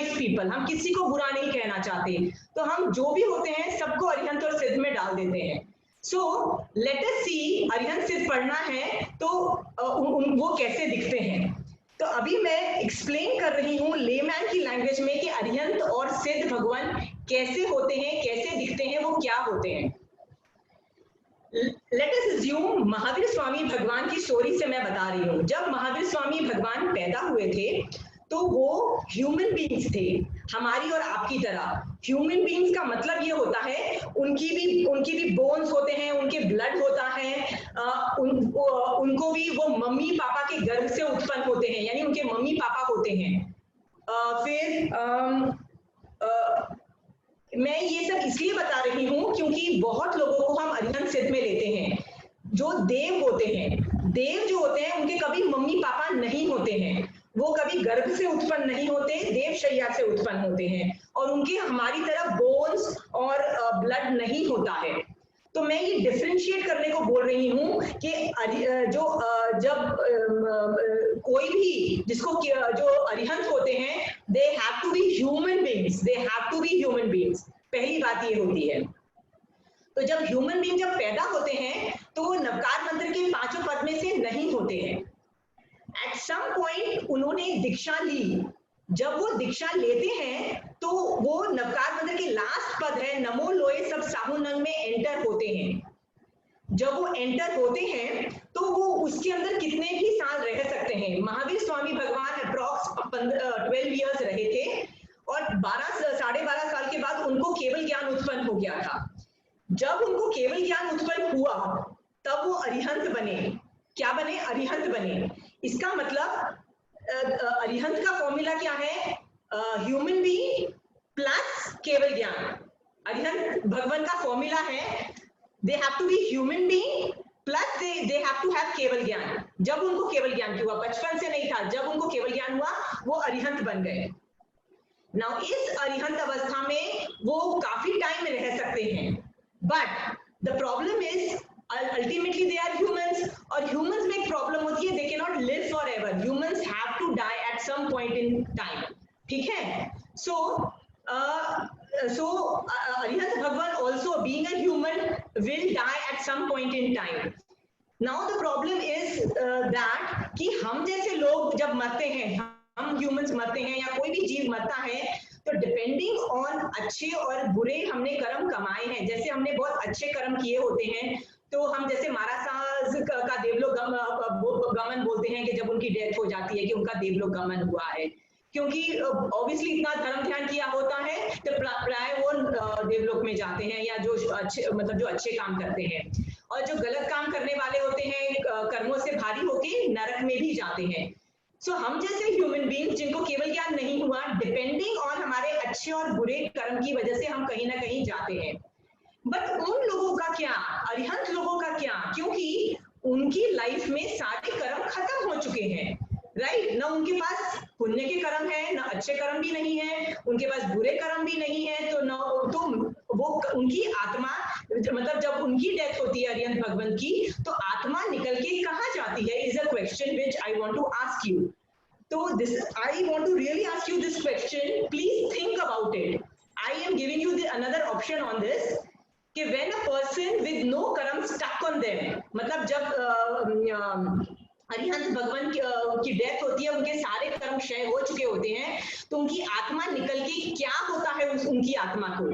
Nice people, हम किसी को बुरा नहीं कहना चाहते, तो हम जो भी होते हैं सबको अरिहंत और सिद्ध में डाल देते हैं। सो लेट अस सी, अरिहंत सिद्ध पढ़ना है तो वो कैसे दिखते हैं। तो अभी मैं एक्सप्लेन कर रही हूँ लेमैन की लैंग्वेज में कि अरिहंत और सिद्ध भगवान कैसे होते हैं, कैसे दिखते हैं, वो क्या होते हैं। Let us assume Mahavir Swami भगवान की स्टोरी से मैं बता रही हूँ। जब महावीर स्वामी भगवान पैदा हुए थे तो वो ह्यूमन बीइंग्स थे, हमारी और आपकी तरह। ह्यूमन बीइंग्स का मतलब ये होता है उनकी भी बोन्स होते हैं, उनके ब्लड होता है, उनको भी वो मम्मी पापा के गर्भ से उत्पन्न होते हैं, यानी उनके मम्मी पापा होते हैं। मैं ये सब इसलिए बता रही हूँ क्योंकि बहुत लोगों को हम अरिहंत सिद्ध में लेते हैं। जो देव होते हैं, देव जो होते हैं उनके कभी मम्मी पापा नहीं होते हैं, वो कभी गर्भ से उत्पन्न नहीं होते, देव शैया से उत्पन्न होते हैं, और उनके हमारी तरह बोन्स और ब्लड नहीं होता है। तो मैं ये डिफरेंशिएट करने को बोल रही हूँ कि जब कोई भी जिसको जो अरिहंत होते हैं, they have to be human beings, they have to be human beings. पहली बात ये होती है। तो जब ह्यूमन बीइंग जब पैदा होते हैं तो वो नवकार मंत्र के 5 पद में से नहीं होते हैं। एट सम पॉइंट उन्होंने दीक्षा ली, जब वो दीक्षा लेते हैं तो वो नवकार मंत्र के लास्ट पद है नमो लोए सब साहुनंग में एंटर होते हैं। जब वो एंटर होते हैं तो वो उसके अंदर कितने भी साल रह सकते हैं। महावीर स्वामी भगवान अप्रॉक्स 12 इयर्स रहे थे और 12.5 साल के बाद उनको केवल ज्ञान उत्पन्न हो गया था। जब उनको केवल ज्ञान उत्पन्न हुआ तब वो अरिहंत बने। क्या बने? अरिहंत बने। इसका मतलब अरिहंत का फॉर्मूला क्या है? ह्यूमन बीइंग प्लस केवल ज्ञान। अरिहंत भगवान का फॉर्मूला है they have to be human being plus they have to have केवल ज्ञान। जब उनको केवल ज्ञान हुआ, बचपन से नहीं था, जब उनको केवल ज्ञान हुआ वो अरिहंत बन गए। नाउ इस अरिहंत अवस्था में वो काफी टाइम रह सकते हैं, but the problem is ultimately they are humans, और ह्यूमंस में एक प्रॉब्लम होती है, they can not live for ever. Humans have to die at some point in time. ठीक है? सो अरिहंत भगवान also being a human will die at some point in time. Now the problem is that कि हम जैसे लोग जब मरते हैं, हम ह्यूमंस मरते हैं या कोई भी जीव मरता है, तो डिपेंडिंग ऑन अच्छे और बुरे हमने कर्म कमाए हैं। जैसे हमने बहुत अच्छे कर्म किए होते हैं तो हम जैसे महाराज का देवलोक गमन बोलते हैं कि जब उनकी डेथ हो जाती है कि उनका देवलोक गमन हुआ है, क्योंकि ऑब्वियसली इतना धर्म ध्यान किया होता है तो प्राय वो देवलोक में जाते हैं, या जो अच्छे काम करते हैं। और जो गलत काम करने वाले होते हैं कर्मों से भारी होके नरक में भी जाते हैं। सो हम जैसे ह्यूमन बीइंग जिनको केवल ज्ञान नहीं हुआ, डिपेंडिंग ऑन हमारे अच्छे और बुरे कर्म की वजह से हम कहीं ना कहीं जाते हैं। बट उन लोगों का क्या, अरिहंत लोगों का क्या? क्योंकि उनकी लाइफ में सारे कर्म खत्म हो चुके हैं, राइट? ना उनके पास पुण्य के कर्म है, ना अच्छे कर्म भी नहीं है, उनके पास बुरे कर्म भी नहीं है, तो वो उनकी आत्मा, मतलब जब उनकी डेथ होती है अरिहंत भगवान की, तो आत्मा निकल के कहाँ जाती है is a question which I want to ask you. तो this I want to really ask you this question, please think about it. I am giving you another option on this कि when a person with no karma stuck on them, मतलब जब अरिहंत भगवान की death होती है, उनके सारे कर्म क्षय हो चुके होते हैं, तो उनकी आत्मा निकल के क्या होता है उनकी आत्मा को?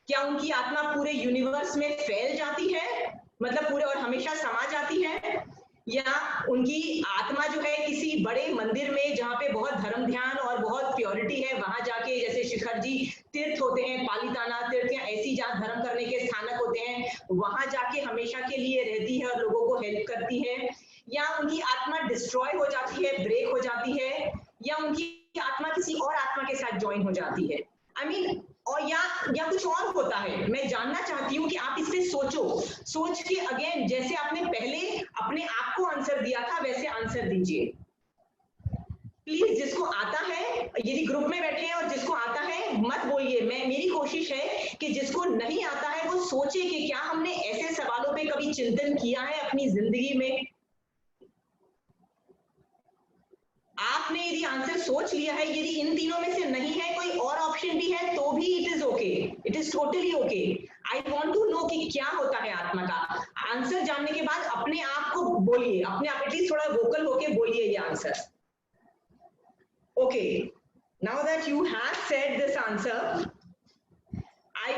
क्या उनकी आत्मा पूरे यूनिवर्स में फैल जाती है, मतलब पूरे और हमेशा समा जाती है, या उनकी आत्मा जो है किसी बड़े मंदिर में जहाँ पे बहुत धर्म ध्यान और बहुत प्योरिटी है, वहां जाके, जैसे शिखर जी तीर्थ होते हैं, पालिताना तीर्थ या ऐसी जहाँ धर्म करने के स्थानक होते हैं, वहां जाके हमेशा के लिए रहती है और लोगों को हेल्प करती है, या उनकी आत्मा डिस्ट्रॉय हो जाती है, ब्रेक हो जाती है, या उनकी आत्मा किसी और आत्मा के साथ ज्वाइन हो जाती है? आई मीन, और या कुछ और होता है? मैं जानना चाहती हूँ कि आप इस पे सोच के अगेन, जैसे आपने पहले अपने आप को आंसर दिया था वैसे आंसर दीजिए प्लीज। जिसको आता है, यदि ग्रुप में बैठे हैं और जिसको आता है मत बोलिए, मेरी कोशिश है कि जिसको नहीं आता है वो सोचे कि क्या हमने ऐसे सवालों पे कभी चिंतन किया है अपनी जिंदगी में। आपने यदि आंसर सोच लिया है, यदि इन तीनों में से नहीं है, कोई is totally okay. I want to know कि क्या होता है आत्मा का। आंसर जानने के बाद अपने आप को बोलिए, अपने आप एटलीस्ट थोड़ा वोकल होके बोलिए ये answer. Okay, now that you have said this answer, I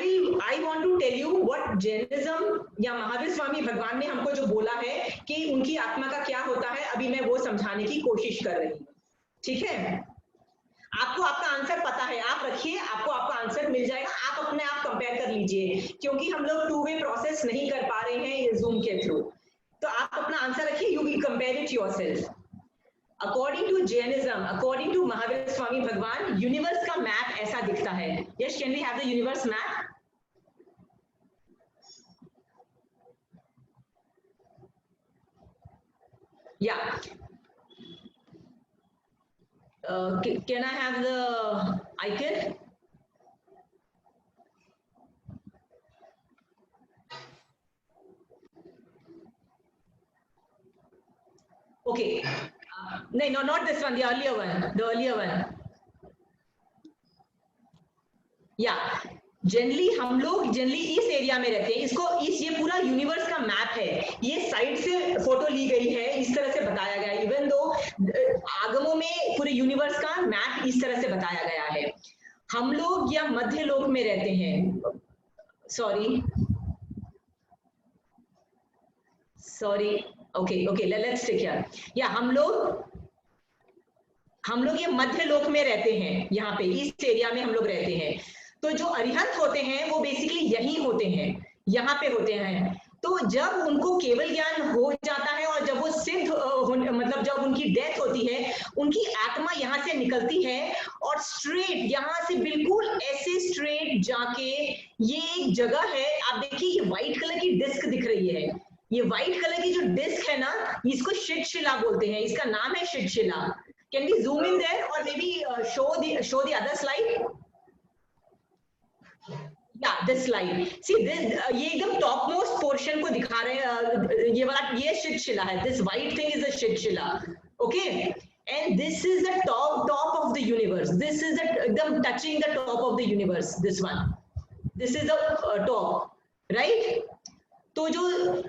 want to tell you what Jainism या महावीर स्वामी भगवान ने हमको जो बोला है कि उनकी आत्मा का क्या होता है, अभी मैं वो समझाने की कोशिश कर रही हूँ। ठीक है, आपको आपका आंसर पता है, आप रखिए, आपको आपका आंसर मिल जाएगा, आप अपने आप कंपेयर कर लीजिए, क्योंकि हम लोग 2-वे प्रोसेस नहीं कर पा रहे हैं जूम के थ्रू। तो आप अपना आंसर रखिए, you will compare it yourself. According to Jainism, according to Mahavir Swami Bhagwan, universe का मैप ऐसा दिखता है। Yes, can we have the universe map? या can I have the icon? Okay. No, not this one, the earlier one. The earlier one. Yeah. Generally हम लोग इस area में रहते हैं, इसको ये पूरा यूनिवर्स का मैप है, ये साइड से फोटो ली गई है, इस तरह से बताया गया है। इवन दो आगमों में पूरे यूनिवर्स का मैप इस तरह से बताया गया है। हम लोग या मध्य लोक में रहते हैं, sorry okay let's take here. या हम लोग ये मध्य लोक में रहते हैं, यहाँ पे इस एरिया में हम लोग रहते हैं। तो जो अरिहंत होते हैं वो बेसिकली यही होते हैं, यहाँ पे होते हैं। तो जब उनको केवल ज्ञान हो जाता है और जब वो सिद्ध मतलब जब उनकी डेथ होती है, उनकी आत्मा यहाँ से निकलती है और स्ट्रेट यहाँ से बिल्कुल ऐसे स्ट्रेट जाके, ये एक जगह है, आप देखिए ये व्हाइट कलर की डिस्क दिख रही है, ये व्हाइट कलर की जो डिस्क है ना, इसको शिला बोलते हैं, इसका नाम है शिला। Can we zoom in there और maybe show the other slide? Yeah, this slide. See this, ये एकदम टॉप मोस्ट पोर्शन को दिखा रहे हैं, ये वाला ये शिला है, this white thing is a Shila, okay? And this is the top of the universe. This is the एकदम touching the top of the universe. This one. This is the top, right? तो जो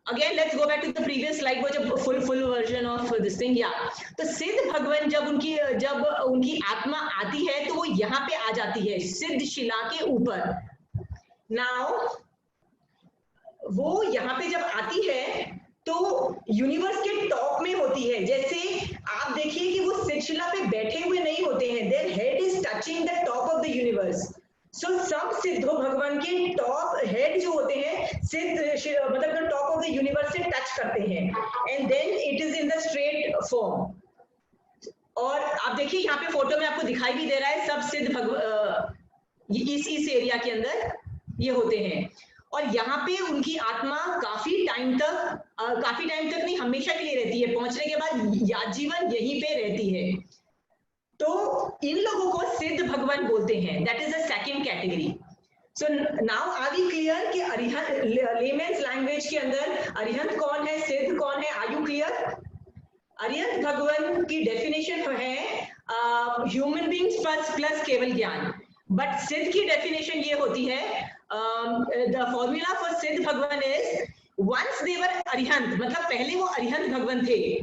again let's go back to the previous slide, वो जब full version of this thing, yeah. तो सिद्ध भगवान जब उनकी आत्मा आती है तो वो यहाँ पे आ जाती है सिद्ध शिला के ऊपर। नाउ वो यहाँ पे जब आती है तो यूनिवर्स के टॉप में होती है, जैसे आप देखिए कि वो सिद्ध शिला पे बैठे हुए नहीं होते हैं, there head is touching the top of the universe. So सब सिद्धो भगवान के टॉप हेड जो होते हैं सिद्ध मतलब टॉप ऑफ द यूनिवर्स से टच करते हैं, and then it is in the straight form. और आप देखिए यहाँ पे फोटो में आपको दिखाई भी दे रहा है, सब सिद्ध इस एरिया के अंदर ये होते हैं। और यहाँ पे उनकी आत्मा काफी टाइम तक नहीं, हमेशा के लिए रहती है, पहुंचने के बाद याजीवन यहीं पे रहती है। तो इन लोगों को सिद्ध भगवान बोलते हैं, that is the second category. So now are we clear कि अरिहंत लेमेन्स लैंग्वेज के अंदर अरिहंत कौन है, सिद्ध कौन है? Are you clear? अरिहंत भगवान की डेफिनेशन है ह्यूमन बीइंग्स प्लस केवल ज्ञान, बट सिद्ध की डेफिनेशन ये होती है, द फॉर्मूला फॉर सिद्ध भगवान इज वंस दे वर अरिहंत, मतलब पहले वो अरिहंत भगवान थे,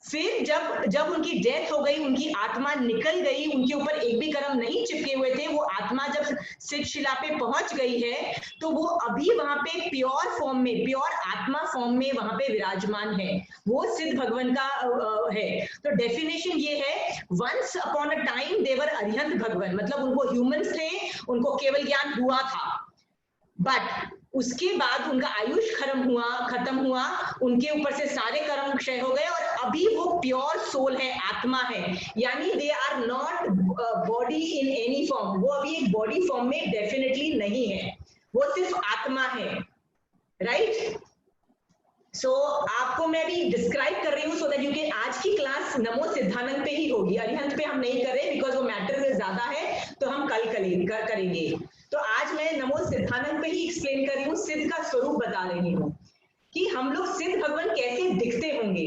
फिर जब उनकी डेथ हो गई, उनकी आत्मा निकल गई, उनके ऊपर एक भी कर्म नहीं चिपके हुए थे, वो आत्मा जब सिद्ध शिला पे पहुंच गई है तो वो अभी वहां पे प्योर फॉर्म में, प्योर आत्मा फॉर्म में वहां पे विराजमान है, वो सिद्ध भगवान का है। तो डेफिनेशन ये है, वंस अपॉन अ टाइम दे वर अरिहंत भगवान, मतलब उनको ह्यूमंस थे, उनको केवल ज्ञान हुआ था, बट उसके बाद उनका आयुष खत्म हुआ, उनके ऊपर से सारे कर्म क्षय हो गए और अभी वो प्योर सोल है, आत्मा है, यानी they are not body in any form, वो अभी एक बॉडी फॉर्म में डेफिनेटली नहीं है, वो सिर्फ आत्मा है, राइट? सो आपको मैं भी डिस्क्राइब कर रही हूँ सो दैट यू कैन, आज की क्लास नमो सिद्धानंद पे ही होगी, अरिहंत पे हम नहीं कर रहे बिकॉज वो मैटर ज्यादा है, तो हम कल करेंगे। तो आज मैं नमो सिद्धानंद पे ही एक्सप्लेन कर रही हूँ, सिद्ध का स्वरूप बता रही हूँ कि हम लोग सिद्ध भगवान कैसे दिखते होंगे।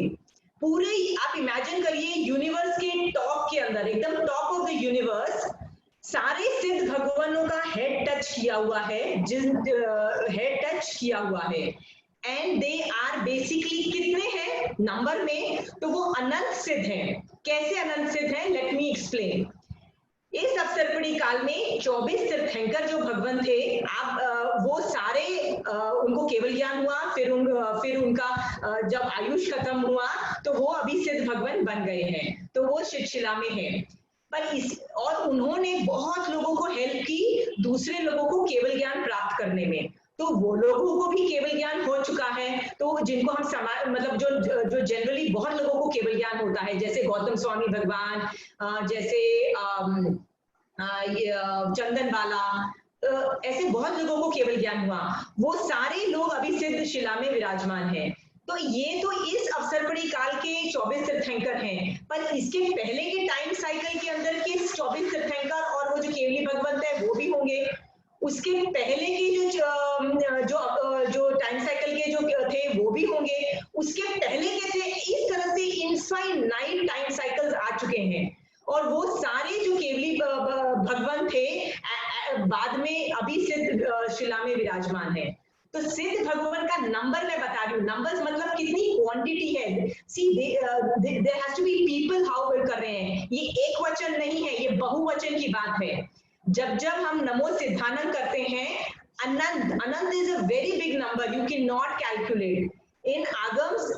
पूरे आप इमेजिन करिए यूनिवर्स के टॉप के अंदर, एकदम टॉप ऑफ द यूनिवर्स, सारे सिद्ध भगवानों का हेड टच टच किया हुआ है, हेड टच किया हुआ है, एंड दे आर बेसिकली कितने हैं नंबर में, तो वो अनंत सिद्ध हैं। कैसे अनंत सिद्ध हैं, लेट मी एक्सप्लेन। इस अवसरपड़ी काल में 24 तीर्थंकर जो भगवान थे, आप वो सारे उनको केवल ज्ञान हुआ, फिर उनका जब आयुष खत्म हुआ तो वो अभी सिद्ध भगवान बन गए हैं, तो वो शिला में है। पर और उन्होंने बहुत लोगों को हेल्प की दूसरे लोगों को केवल ज्ञान प्राप्त करने में, तो वो लोगों को भी केवल ज्ञान हो चुका है। तो जिनको हम मतलब जो जनरली बहुत लोगों को केवल ज्ञान होता है, जैसे गौतम स्वामी भगवान, जैसे चंदन बाला, ऐसे बहुत लोगों को केवल ज्ञान हुआ, वो सारे लोग अभी सिद्ध शिला में विराजमान हैं। तो ये तो इस अवसरपड़ी काल के 24 तीर्थंकर हैं, पर इसके पहले के टाइम साइकिल के अंदर के 24 तीर्थंकर और वो जो केवली भगवंत है वो भी होंगे। उसके पहले की जो टाइम साइकिल के जो थे वो भी होंगे, उसके पहले के थे। इस तरह से इनफाइनाइट टाइम साइकिल्स आ चुके हैं, और वो सारे जो केवली भगवान थे बाद में अभी सिद्ध शिला में विराजमान है। तो सिद्ध भगवान का नंबर मैं बता रही हूँ, नंबर्स मतलब कितनी क्वांटिटी है। See there has to be people, how वे कर रहे हैं, ये एक वचन नहीं है, ये बहुवचन की बात है। जब जब हम नमो सिद्धानंद करते हैं, अनंत, anant is a very big number, you can not calculate. In Agams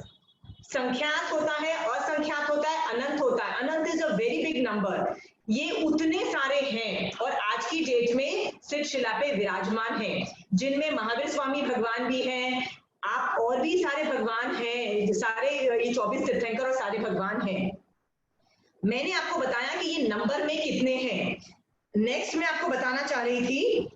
संख्यात होता है, असंख्यात होता है, अनंत होता है। Anant is a very big number, ये उतने सारे हैं, और आज की डेट में सिद्ध शिला पे विराजमान हैं, जिनमें महावीर स्वामी भगवान भी हैं, आप और भी सारे भगवान हैं, सारे ये 24 तीर्थंकर और सारे भगवान हैं। मैंने आपको बताया कि ये नंबर में कितने हैं। नेक्स्ट मैं आपको बताना चाह रही थी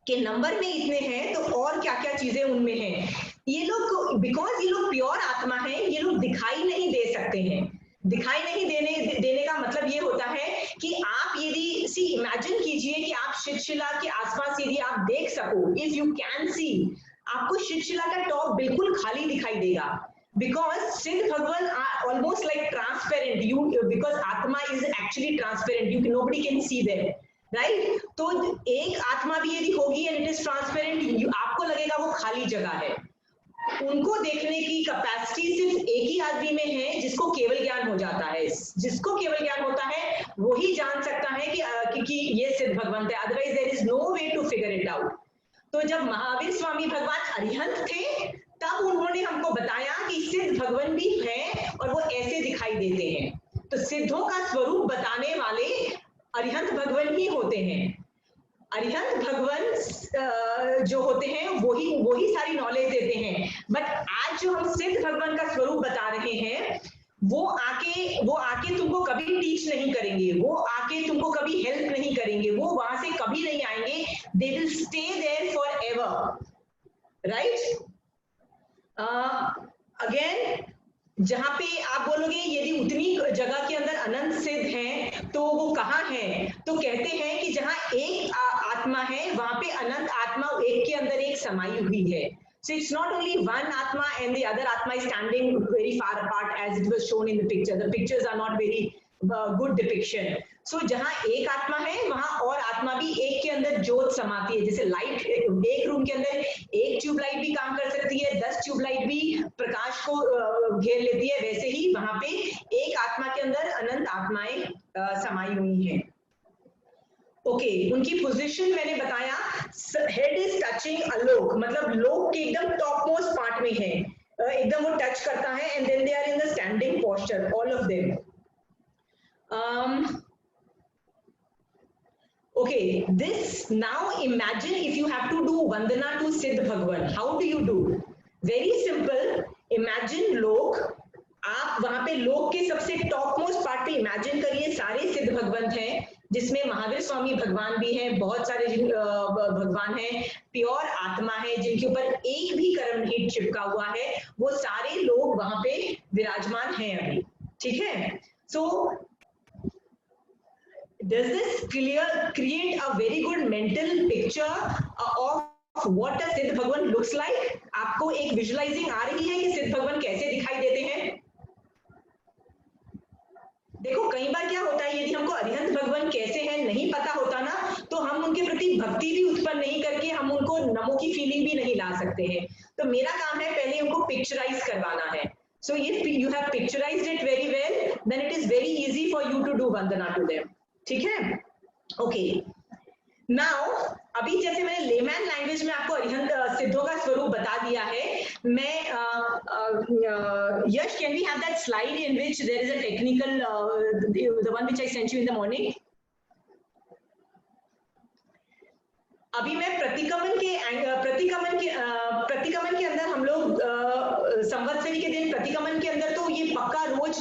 कि नंबर में इतने हैं तो और क्या क्या चीजें उनमें हैं। ये लोग, बिकॉज ये लोग प्योर आत्मा है, ये लोग दिखाई नहीं दे सकते हैं। दिखाई नहीं देने का मतलब ये होता है कि आप यदि इमेजिन कीजिए कि आप शिला के आसपास यदि आप देख सको, इफ यू कैन सी, आपको शिला का टॉप बिल्कुल खाली दिखाई देगा, because सिद्ध भगवान are almost like transparent, because आत्मा is actually transparent, nobody can see them, right? तो एक आत्मा भी यदि होगी and it is transparent, आपको लगेगा वो खाली जगह है। उनको देखने की कैपेसिटी सिर्फ एक ही आदमी में है, जिसको केवल ज्ञान हो जाता है। जिसको केवल ज्ञान होता है वही जान सकता है कि ये सिद्ध भगवंत है, otherwise there is no way to figure it out. तो जब महावीर स्वामी भगवान अरिहंत थे, तब उन्होंने हमको बताया कि सिद्ध भगवान भी हैं और वो ऐसे दिखाई देते हैं। तो सिद्धों का स्वरूप बताने वाले अरिहंत भगवान ही होते हैं। अरिहंत भगवान जो होते हैं वही सारी नॉलेज देते हैं। बट आज जो हम सिद्ध भगवान का स्वरूप बता रहे हैं, वो आके तुमको कभी टीच नहीं करेंगे, वो आके तुमको कभी हेल्प नहीं करेंगे, वो वहां से कभी नहीं आएंगे। They will stay there for ever, right? Again, जहां पे आप बोलोगे यदि उतनी जगह के अंदर अनंत सिद्ध हैं तो वो कहाँ है, तो कहते हैं कि जहां एक आत्मा है वहां पे अनंत आत्मा एक के अंदर एक समाई हुई है। So it's not only one atma and the other atma is standing very far apart as it was shown in the picture. The pictures are not very good depiction. So जहां एक आत्मा है वहां और आत्मा भी एक के अंदर ज्योत समाती है। जैसे लाइट, एक रूम के अंदर एक ट्यूबलाइट भी काम कर सकती है, 10 ट्यूबलाइट भी प्रकाश को घेर लेती है, वैसे ही वहां पे एक आत्मा के अंदर अनंत आत्माएं समाई हुई हैं। ओके, उनकी पोजीशन मैंने बताया, हेड इज टचिंग अलोक, मतलब लोक के एकदम टॉप मोस्ट पार्ट में है, एकदम वो टच करता है, and then they are in the standing posture, all of them. Okay, this now imagine if you have to do Vandana to Siddh Bhagwan, how do you do? Very simple, imagine लोक, आप वहां पे लोक के सबसे top most part पे imagine करिए सारे सिद्ध भगवंत हैं, जिसमें महावीर स्वामी भगवान भी हैं, बहुत सारे भगवान हैं, प्योर आत्मा है जिनके ऊपर एक भी कर्म नहीं चिपका हुआ है, वो सारे लोग वहां पे विराजमान हैं अभी, ठीक है? सो does this create a very good mental picture of what a सिद्ध भगवान looks like? आपको एक विजुअलाइजिंग आ रही है कि सिद्ध भगवान कैसे दिखाई देते हैं? देखो, कई बार क्या होता है, यदि हमको अरिहंत भगवान कैसे हैं नहीं पता होता ना, तो हम उनके प्रति की भक्ति भी उत्पन्न नहीं करके हम उनको नमो की फीलिंग भी नहीं ला सकते हैं। तो मेरा काम है पहले उनको पिक्चराइज करवाना है। So if you have picturized it very well, then it is very easy for you to do Vandana to them. ठीक है? Okay. Now, अभी जैसे मैंने लेमैन लैंग्वेज में आपको अरिहंत सिद्धों का स्वरूप बता दिया है, मैं Yash, can we have that slide in which there is a technical, the one which I sent you in the morning? अभी मैं प्रतिक्रमण के अंदर हम लोग संवत्सरी के दिन प्रतिक्रमण के अंदर तो ये पक्का रोज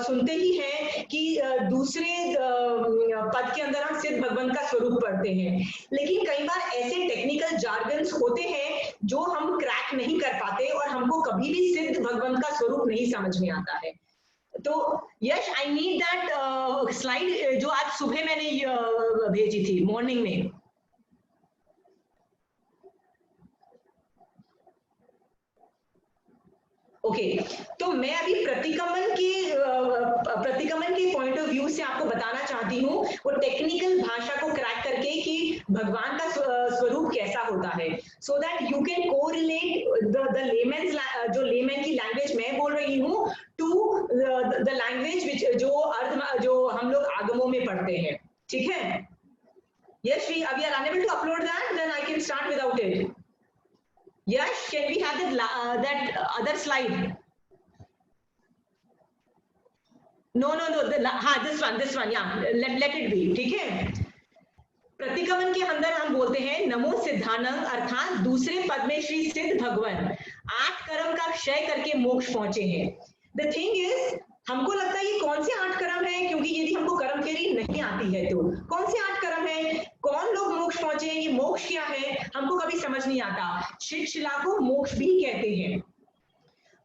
सुनते ही हैं कि दूसरे पद के अंदर हम सिद्ध भगवान का स्वरूप पढ़ते हैं, लेकिन कई बार ऐसे टेक्निकल जार्गन्स होते हैं जो हम क्रैक नहीं कर पाते और हमको कभी भी सिद्ध भगवान का स्वरूप नहीं समझ में आता है। तो यश, आई नीड दैट स्लाइड जो आज सुबह मैंने भेजी थी मॉर्निंग में। ओके, तो मैं अभी प्रतिक्रमण के पॉइंट ऑफ व्यू से आपको बताना चाहती हूँ वो टेक्निकल भाषा को क्रैक करके कि भगवान का स्वरूप कैसा होता है, so that you can correlate the layman, जो लेमैन की लैंग्वेज मैं बोल रही हूँ, टू द लैंग्वेज जो हम लोग आगमों में पढ़ते हैं। ठीक है Yash, we are unable to upload that, then I can start without it. Yes, can we have that other slide? No, this one, yeah, let it be. ठीक है, प्रतिक्रमण के अंदर हम बोलते हैं नमो सिद्धानंद, अर्थात दूसरे पद में श्री सिद्ध भगवान 8 कर्म का क्षय करके मोक्ष पहुंचे हैं। The thing is, हमको लगता है ये कौन से 8 कर्म है, क्योंकि यदि हमको कर्म थ्योरी नहीं आती है तो कौन से 8 कर्म है, कौन लोग मोक्ष पहुंचे, ये मोक्ष क्या है, हमको कभी समझ नहीं आता। शिला को मोक्ष भी कहते हैं।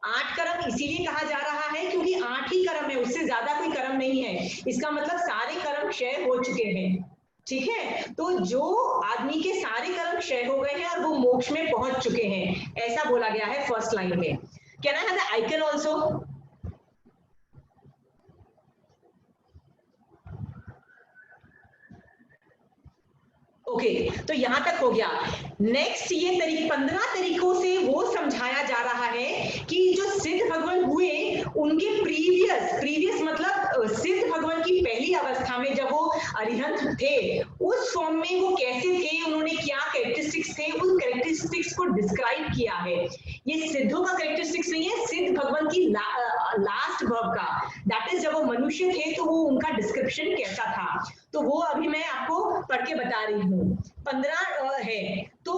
8 कर्म इसीलिए कहा जा रहा है क्योंकि 8 ही कर्म है, उससे ज्यादा कोई कर्म नहीं है। इसका मतलब सारे कर्म क्षय हो चुके हैं। ठीक है, तो जो आदमी के सारे कर्म क्षय हो गए हैं और वो मोक्ष में पहुंच चुके हैं, ऐसा बोला गया है फर्स्ट लाइन में। Can I have the icon also? Okay, तो यहां तक हो गया। नेक्स्ट ये 15 तरीकों से वो समझाया जा रहा है कि जो सिद्ध भगवान हुए उनके प्रीवियस मतलब सिद्ध भगवान की पहली अवस्था में जब वो अरिहंत थे उस फॉर्म में वो कैसे थे, उन्होंने क्या कैरेक्टरिस्टिक्स थे, उन कैरेक्टरिस्टिक्स को डिस्क्राइब किया है। ये सिद्धों का कैरेक्टरिस्टिक्स नहीं है, सिद्ध भगवान की लास्ट वर्ब का, दैट इज जब वो मनुष्य थे तो वो उनका डिस्क्रिप्शन कैसा था, तो वो अभी मैं आपको पढ़ के बता रही हूँ। 15 है। तो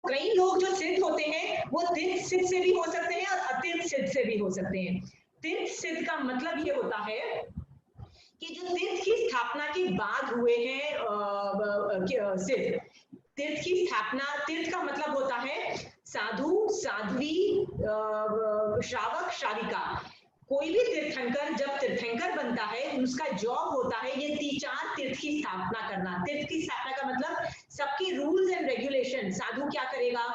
कई लोग जो सिद्ध होते हैं वो तीर्थ सिद्ध से भी हो सकते हैं और अतीर्थ सिद्ध से भी हो सकते हैं। तीर्थ सिद्ध का मतलब ये होता है कि जो तीर्थ की स्थापना के बाद हुए हैं सिद्ध। तीर्थ की स्थापना, तीर्थ का मतलब होता है साधु, साध्वी, श्रावक, श्राविका। कोई भी तीर्थंकर जब तीर्थंकर बनता है उसका जॉब होता है ये 3-4 तीर्थ की स्थापना करना। तीर्थ की स्थापना का मतलब सबकी रूल्स एंड रेगुलेशन, साधु क्या करेगा,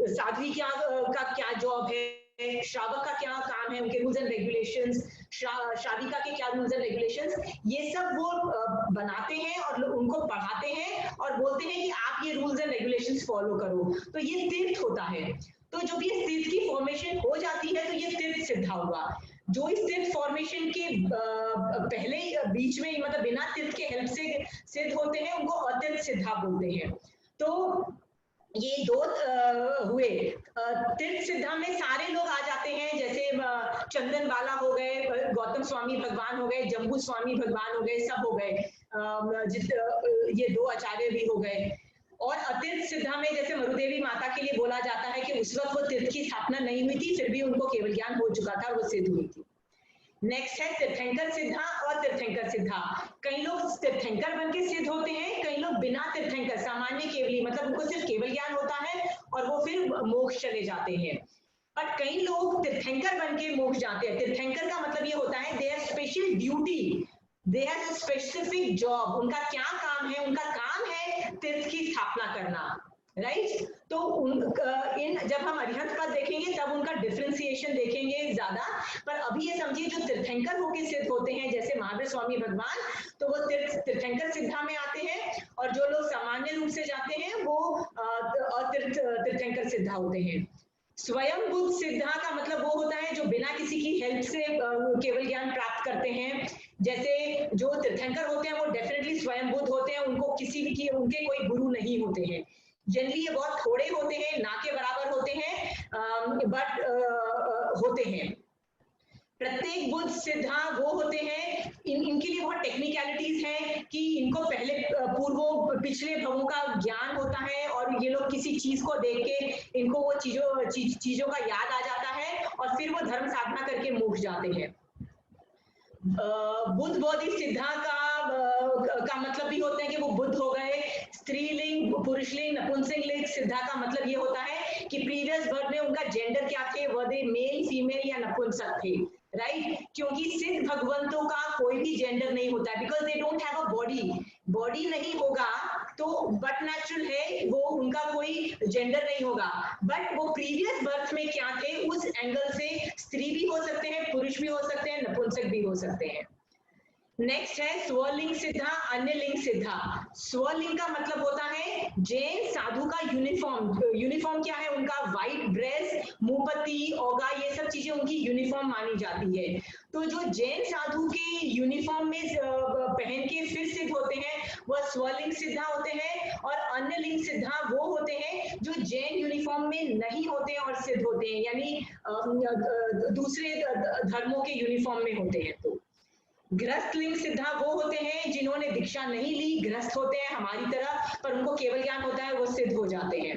साध्वी का क्या जॉब है, श्रावक का क्या काम है, उनके रूल्स एंड रेगुलेशंस, श्राविका के क्या रूल्स एंड रेगुलेशंस, ये सब वो बनाते हैं और उनको पढ़ाते हैं और बोलते हैं कि आप ये रूल्स एंड रेगुलेशंस फॉलो करो, तो ये तीर्थ होता है। तो जब ये तीर्थ की फॉर्मेशन हो जाती है तो ये तीर्थ सिद्धा हुआ। जो इस तीर्थ फॉर्मेशन के पहले बीच में मतलब बिना तीर्थ के हेल्प से सिद्ध होते हैं उनको अतीर्थ सिद्धा बोलते हैं। तो ये दो हुए। तीर्थ सिद्धा में सारे लोग आ जाते हैं, जैसे चंदन बाला हो गए, गौतम स्वामी भगवान हो गए, जम्बू स्वामी भगवान हो गए, सब हो गए, ये 2 आचार्य भी हो गए। और अतीर्थ सिद्धा में जैसे मरुदेवी माता के लिए बोला जाता है कि उस वक्त वो तीर्थ की स्थापना नहीं हुई थी, फिर भी उनको केवल ज्ञान हो चुका था, वो सिद्ध हुई थी। नेक्स्ट है तीर्थंकर सिद्धा और तीर्थंकर सिद्धा। कई लोग तीर्थंकर बन के सिद्ध होते हैं, कई लोग बिना तीर्थंकर सामान्य केवली मतलब उनको सिर्फ केवल ज्ञान होता है और वो फिर मोक्ष चले जाते हैं। बट कई लोग तीर्थंकर बन के मोक्ष जाते हैं। तीर्थंकर का मतलब ये होता है they have special duty, they have specific job. उनका क्या काम है, उनका काम है तीर्थ की स्थापना करना, राइट। तो जब हम अरिहंत पद देखेंगे तब उनका डिफरेंशिएशन देखेंगे ज्यादा, पर अभी ये समझिए जो तीर्थंकर होके सिद्ध होते हैं जैसे महावीर स्वामी भगवान, तो वो तीर्थंकर सिद्धा में आते हैं, और जो लोग सामान्य रूप रूट से जाते हैं वो तीर्थंकर सिद्धा होते हैं। स्वयं बुद्ध सिद्धा का मतलब वो होता है जो बिना किसी की हेल्प से केवल ज्ञान प्राप्त करते हैं। जैसे जो तीर्थंकर होते हैं वो डेफिनेटली स्वयं बुद्ध होते हैं, उनको किसी की उनके कोई गुरु नहीं होते हैं। जनरली ये बहुत थोड़े होते हैं, ना के बराबर होते हैं, बट होते हैं। प्रत्येक बुद्ध सिद्धा वो होते हैं, इनके लिए बहुत टेक्निकलिटीज हैं कि इनको पहले पिछले भवों का ज्ञान होता है और ये लोग किसी चीज को देख के इनको वो चीजों का याद आ जाता है और फिर वो धर्म साधना करके मोक्ष जाते हैं। बुद्ध बोधि सिद्धा का मतलब भी होता है कि वो बुद्ध हो गए। स्त्रीलिंग, पुरुषलिंग, नपुंसकलिंग सिद्धा का मतलब ये होता है कि प्रीवियस बर्थ में उनका जेंडर क्या थे, वह मेल, फीमेल या नपुंसक थे, राइट? क्योंकि सिद्ध भगवंतों का कोई भी जेंडर नहीं होता है, because they don't have a body नहीं होगा तो बट नेचुरल है, वो उनका कोई जेंडर नहीं होगा। बट वो प्रीवियस बर्थ में क्या थे उस एंगल से स्त्री भी हो सकते हैं, पुरुष भी हो सकते हैं, नपुंसक भी हो सकते हैं। नेक्स्ट है स्वलिंग सिद्धा, अन्य लिंग सिद्धा। स्वलिंग का मतलब होता है जैन साधु का यूनिफॉर्म क्या है उनका? व्हाइट ड्रेस, मुंहपत्ती, ओगा, ये सब चीजें उनकी यूनिफॉर्म मानी जाती है। तो जो जैन साधु के यूनिफॉर्म में पहन के फिर सिद्ध होते हैं वह स्वलिंग सिद्धा होते हैं, और अन्य लिंग सिद्धा वो होते हैं जो जैन यूनिफॉर्म में नहीं होते और सिद्ध होते हैं, यानी दूसरे धर्मों के यूनिफॉर्म में होते हैं। तो गृहस्थ लिंग सिद्धा वो होते हैं जिन्होंने दीक्षा नहीं ली, गृहस्थ होते हैं हमारी तरह, पर उनको केवल ज्ञान होता है, वो सिद्ध हो जाते हैं।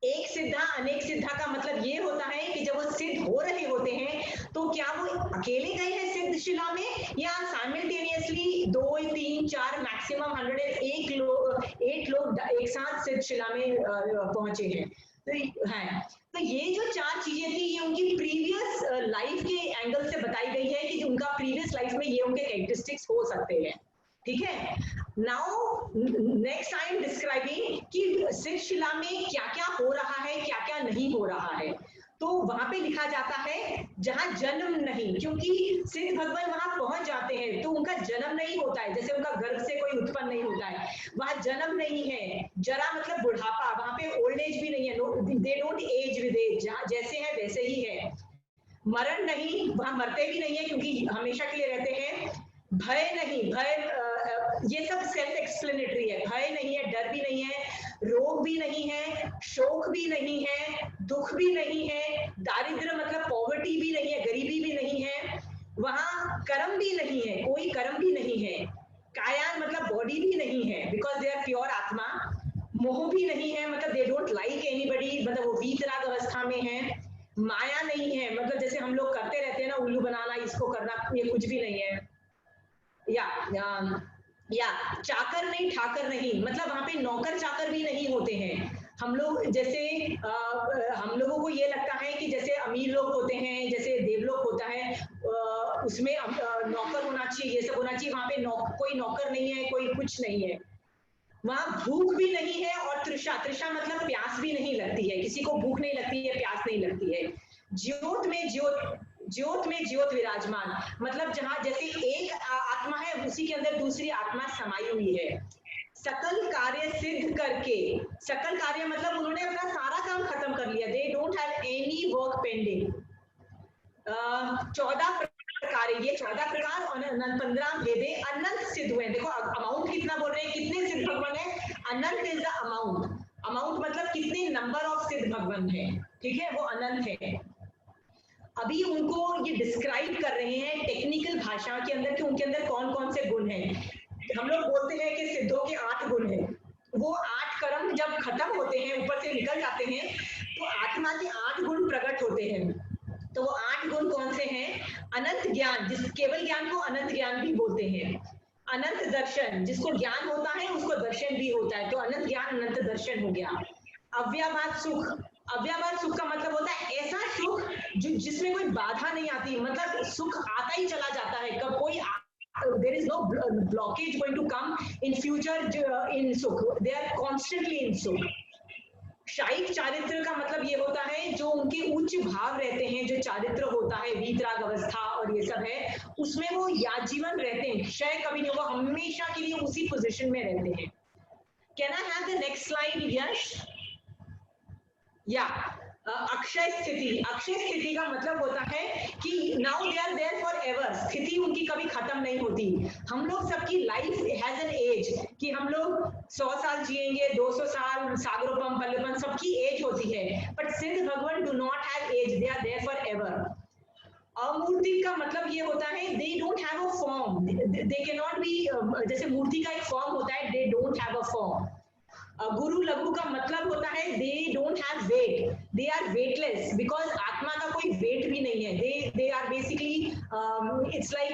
एक सिद्धा अनेक सिद्धा का मतलब ये होता है कि जब वो सिद्ध हो रहे होते हैं तो क्या वो अकेले गए हैं सिद्ध शिला में, या साइमल्टेनियसली 2, 3, 4 मैक्सिमम 108 लोग एक साथ सिद्ध शिला में पहुंचे हैं। तो ये जो 4 चीजें थी ये उनकी प्रीवियस लाइफ के एंगल से बताई गई है कि उनका प्रीवियस लाइफ में ये उनके कैरेक्टरिस्टिक्स हो सकते हैं, ठीक है। Now next I am describing कि सिद्ध शिला में क्या क्या हो रहा है, क्या क्या नहीं हो रहा है। तो वहां पे लिखा जाता है जहां जन्म नहीं, क्योंकि सिद्ध भगवान वहां पहुंच जाते हैं तो उनका जन्म नहीं होता है, जैसे उनका गर्भ से कोई उत्पन्न नहीं होता है, वहां जन्म नहीं है। जरा मतलब बुढ़ापा, वहां पे ओल्ड एज भी नहीं है, they don't age with age, जैसे है वैसे ही है। मरण नहीं, वहां मरते भी नहीं है क्योंकि हमेशा के लिए रहते हैं। भय नहीं, ये सब सेल्फ एक्सप्लेनेटरी है। भय नहीं है, डर भी नहीं है, रोग भी नहीं है, शोक भी नहीं है, दुख भी नहीं है, दारिद्र्य मतलब पॉवर्टी भी नहीं है, गरीबी भी नहीं है, वहां कर्म भी नहीं है, कोई कर्म भी नहीं है, काया मतलब बॉडी भी नहीं है बिकॉज दे आर प्योर आत्मा, मोह भी नहीं है मतलब दे डोंट लाइक एनीबडी, मतलब वो वीतराग अवस्था में है, माया नहीं है मतलब जैसे हम लोग करते रहते हैं ना, उल्लू बनाना, इसको करना, ये कुछ भी नहीं है। या चाकर नहीं, ठाकर नहीं, मतलब वहां पे नौकर चाकर भी नहीं होते हैं। हम लोग जैसे हम लोगों को ये लगता है कि जैसे अमीर लोग होते हैं, जैसे देवलोक होता है, उसमें नौकर होना चाहिए, ये सब होना चाहिए, वहां पे कोई नौकर नहीं है, कोई कुछ नहीं है। वहां भूख भी नहीं है और तृषा मतलब प्यास भी नहीं लगती है, किसी को भूख नहीं लगती है, प्यास नहीं लगती है। ज्योत में ज्योत विराजमान, मतलब जहां जैसे एक आत्मा है उसी के अंदर दूसरी आत्मा समाई हुई है। सकल कार्य सिद्ध करके, सकल कार्य मतलब उन्होंने अपना सारा काम खत्म कर लिया, दे don't have any work pending. 14 प्रकार, ये 14 प्रकार और 15 भेदे अनंत सिद्ध हुए। देखो अमाउंट कितना बोल रहे हैं, कितने सिद्ध भगवान है, अनंत इज द अमाउंट मतलब कितने नंबर ऑफ सिद्ध भगवान है, ठीक है, वो अनंत है। अभी उनको ये डिस्क्राइब कर रहे हैं टेक्निकल भाषा के अंदर कि उनके अंदर कौन कौन से गुण हैं। हम लोग बोलते हैं कि सिद्धों के 8 गुण हैं, वो 8 कर्म जब खत्म होते हैं, ऊपर से निकल जाते हैं, तो आत्मा के 8 गुण प्रकट होते हैं। तो वो 8 गुण कौन से हैं? अनंत ज्ञान, जिस केवल ज्ञान को अनंत ज्ञान भी बोलते हैं। अनंत दर्शन, जिसको ज्ञान होता है उसको दर्शन भी होता है, तो अनंत ज्ञान अनंत दर्शन हो गया। अव्याभात सुख, अव्याभात सुख का मतलब होता है ऐसा सुख जिसमें कोई बाधा नहीं आती, मतलब सुख आता ही चला जाता है, कब कोई there is no blockage going to come in future in sukh, they are constantly in sukh। शाइक चारित्र का मतलब ये होता है जो उनके उच्च भाव रहते हैं, जो चारित्र होता है, वीतराग अवस्था और ये सब है, उसमें वो याजीवन रहते हैं, क्षय कभी नहीं होगा, हमेशा के लिए उसी पोजीशन में रहते हैं। Can I have the next slide, Yash? Yeah. Akshay स्थिति, अक्षय स्थिति का मतलब होता है कि now they are there for ever, स्थिति उनकी कभी खत्म नहीं होती। हम लोग सबकी लाइफ हैज एन एज कि हम लोग 100 साल जिएंगे, 200 साल, सागरोपम पल्लवम, सबकी एज होती है, but Siddh Bhagwan do not have age, they are there for ever. अमूर्ति का मतलब ये होता है they don't have a form, they can not be, जैसे मूर्ति का एक फॉर्म होता है, they don't have a form. गुरु लघु का मतलब होता है they don't have weight, they are weightless, because आत्मा का कोई वेट भी नहीं है, they are basically it's like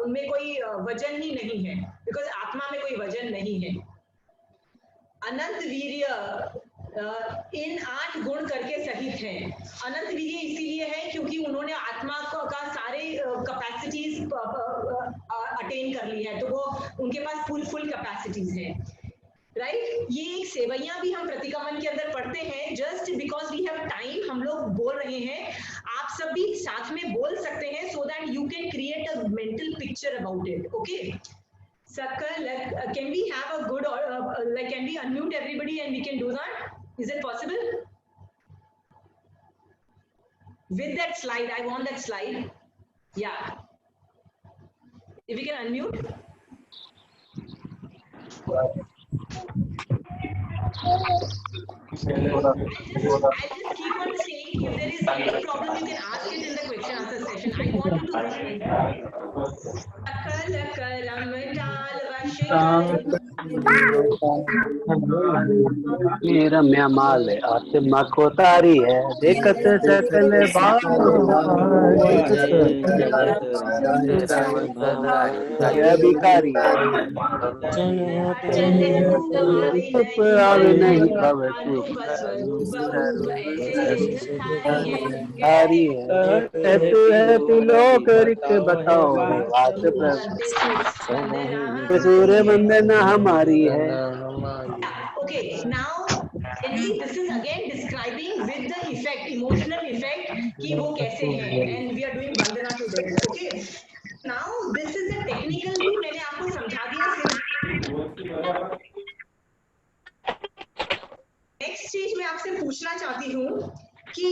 उनमें कोई वजन ही नहीं है, बिकॉज आत्मा में कोई वजन नहीं है। अनंत वीर्य इन 8 गुण करके सहित है। अनंत वीर्य इसीलिए है क्योंकि उन्होंने आत्मा का सारे कैपेसिटीज अटेन कर ली है, तो वो उनके पास फुल कैपेसिटीज है, राइट। ये एक सेवैया भी हम प्रतिक्रमण के अंदर पढ़ते हैं, just because we have time हम लोग बोल रहे हैं, आप सब भी साथ में बोल सकते हैं, so that you can create a mental picture about it. Okay, Sakal, can we have a good, like, can we unmute everybody and we can do that? Is it possible? With that slide, I want that slide. Yeah. If we can unmute. I'll just keep on saying, if there is any problem, you can ask it in the question answer session. I want you to रम्या माल आत्मा को तारी है, देखत सकल भिखारी आवे नहीं भव तारी है, तू लोक रिक बताओ बात सूर्य वंदना हमारी है। Okay, now this is again describing with the effect, emotional effect कि वो कैसे हैं, and we are doing Vandana to them. Okay, now this is a technical भी मैंने आपको समझा दिया। नेक्स्ट चीज मैं आपसे पूछना चाहती हूँ कि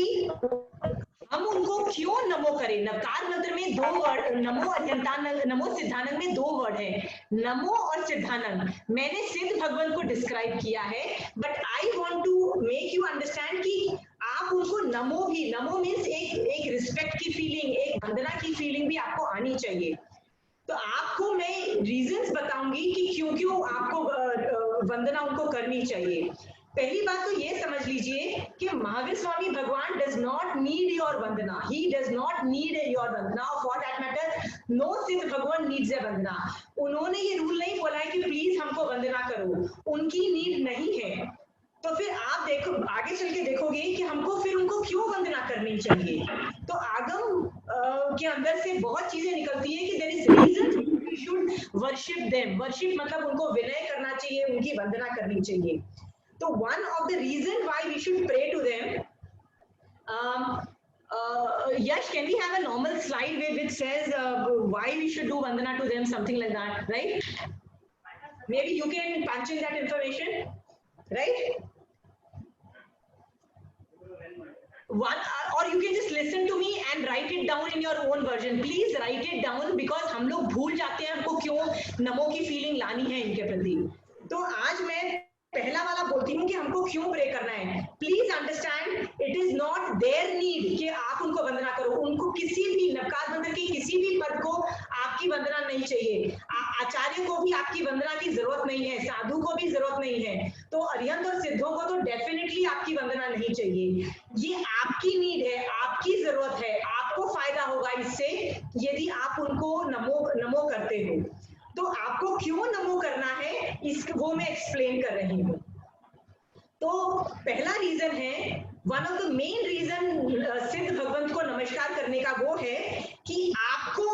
हम उनको क्यों नमो करें। नकार मंत्र में 2 वर्ड, नमो अध्यंतानंद, नमो सिद्धानंद में 2 वर्ड है, नमो और सिद्धानंद। मैंने सिद्ध भगवान को डिस्क्राइब किया है, but I want to make you understand कि आप उनको नमो भी, नमो मीन्स एक रिस्पेक्ट की फीलिंग, एक वंदना की फीलिंग भी आपको आनी चाहिए। तो आपको मैं रीजंस बताऊंगी कि क्यों क्यों आपको वंदना उनको करनी चाहिए। पहली बात तो ये समझ लीजिए कि Mahavir Swami Bhagwan does not need your vandana, he does not need your vandana, for that matter no Siddha Bhagwan needs a वंदना। उन्होंने ये रूल नहीं बोला है कि प्लीज हमको वंदना करो, उनकी नीड नहीं है। तो फिर आप देखो, आगे चल के देखोगे कि हमको फिर उनको क्यों वंदना करनी चाहिए। तो आगम के अंदर से बहुत चीजें निकलती है कि there is reason we should worship them. Worship मतलब उनको विनय करना चाहिए, उनकी वंदना करनी चाहिए। So one of the reason why we should pray to them, Yash, can we have a normal slide which says why we should do vandana to them, something like that, right? Maybe you can punch in that information, right? Or you can just listen to me and write it down in your own version. Please write it down, because हम लोग भूल जाते हैं हमको क्यों नमो की feeling लानी है इनके प्रति। तो आज मैं पहला वाला बोलती हूँ कि हमको क्यों प्रे करना है। Please understand, it is not there need कि आप उनको वंदना करो। उनको किसी भी नकार मंत्र के किसी भी पद को आपकी वंदना नहीं चाहिए, आचार्य को भी आपकी वंदना की जरूरत नहीं है, साधु को भी जरूरत नहीं है, तो अरिहंत और सिद्धों को तो डेफिनेटली आपकी वंदना नहीं चाहिए। ये आपकी नीड है, आपकी जरूरत है, आपको फायदा होगा इससे यदि आप उनको नमो करते हो। तो आपको क्यों नमो करना है वो मैं एक्सप्लेन कर रही हूँ। तो पहला रीजन है, one of the main reason सिद्ध भगवंत को नमस्कार करने का वो है कि आपको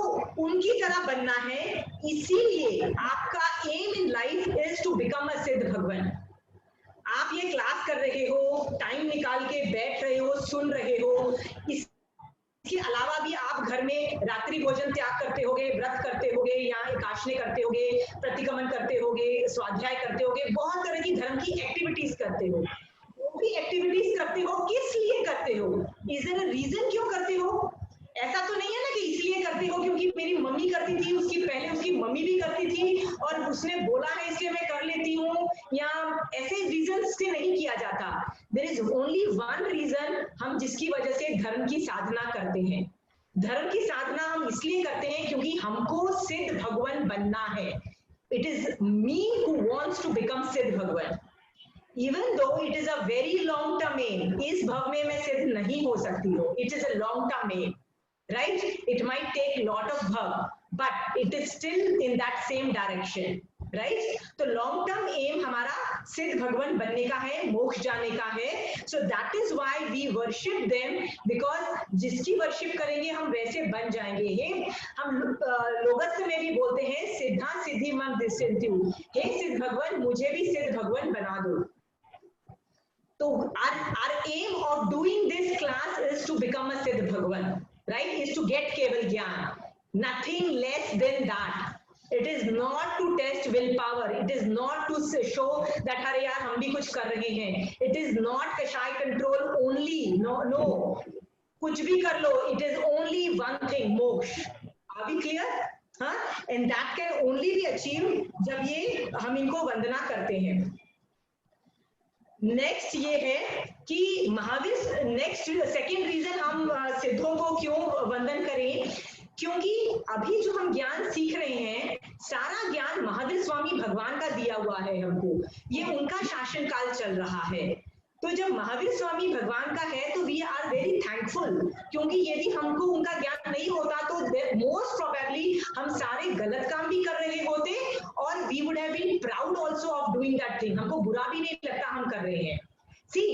उनकी तरह बनना है, इसीलिए आपका aim in life is to become a Siddha Bhagwan. आप ये क्लास कर रहे हो, टाइम निकाल के बैठ रहे हो, सुन रहे हो, इसके अलावा भी आप घर में रात्रि भोजन त्याग करते होगे, व्रत करते होगे, या एकादशी करते होगे, प्रतिक्रमण करते होगे, स्वाध्याय करते होगे, बहुत तरह की धर्म की एक्टिविटीज करते हो, वो भी एक्टिविटीज करते हो किस लिए करते हो? इज देयर अ रीजन क्यों करते हो? ऐसा तो नहीं है ना कि इसलिए करते हो क्योंकि मेरी मम्मी करती थी, उसकी पहले उसकी मम्मी भी करती थी और उसने बोला है इसलिए मैं कर लेती हूँ, या ऐसे रीजन से नहीं किया जाता। There is only one reason, हम जिसकी वजह से धर्म की साधना करते हैं। धर्म की साधना हम इसलिए करते हैं क्योंकि हमको सिद्ध भगवान बनना है। It is me who wants to become Siddha Bhagwan, even though it is a very long term aim. इस भव में मैं सिद्ध नहीं हो सकती हूँ, it is a long term aim, right? It might take lot of bhav, but it is still in that same direction, right? तो long term aim हमारा सिद्ध भगवान बनने का है, मोक्ष जाने का है। So that is why we worship them, because जिसकी वर्शिप करेंगे हम वैसे बन जाएंगे। हे हम लोगस्थ में भी बोलते हैं सिद्धा सिद्धि मम दिशन्तु, हे सिद्ध भगवान मुझे भी सिद्ध भगवान बना दो। तो our aim of doing this class is to become a siddh bhagwan, right? Is to get keval gyan, nothing less than that. It is not to test willpower, it is not to show that अरे यार हम भी कुछ कर रहे हैं, it is not kashai control only, no, कुछ भी कर लो, it is only one thing, moksha. Are we clear? हाँ, and that can only be achieved जब ये हम इनको वंदना करते हैं। नेक्स्ट ये है कि महावीर, नेक्स्ट सेकेंड रीजन हम सिद्धों को क्यों वंदन करें, क्योंकि अभी जो हम ज्ञान सीख रहे हैं सारा ज्ञान महावीर स्वामी भगवान का दिया हुआ है हमको, ये उनका शासन काल चल रहा है। तो जब महावीर स्वामी भगवान का है तो वी आर वेरी थैंकफुल, क्योंकि यदि हमको उनका ज्ञान नहीं होता तो मोस्ट प्रोबेबली हम सारे गलत काम भी कर रहे होते और we would have been proud also of doing that thing, हमको बुरा भी नहीं लगता हम कर रहे हैं। See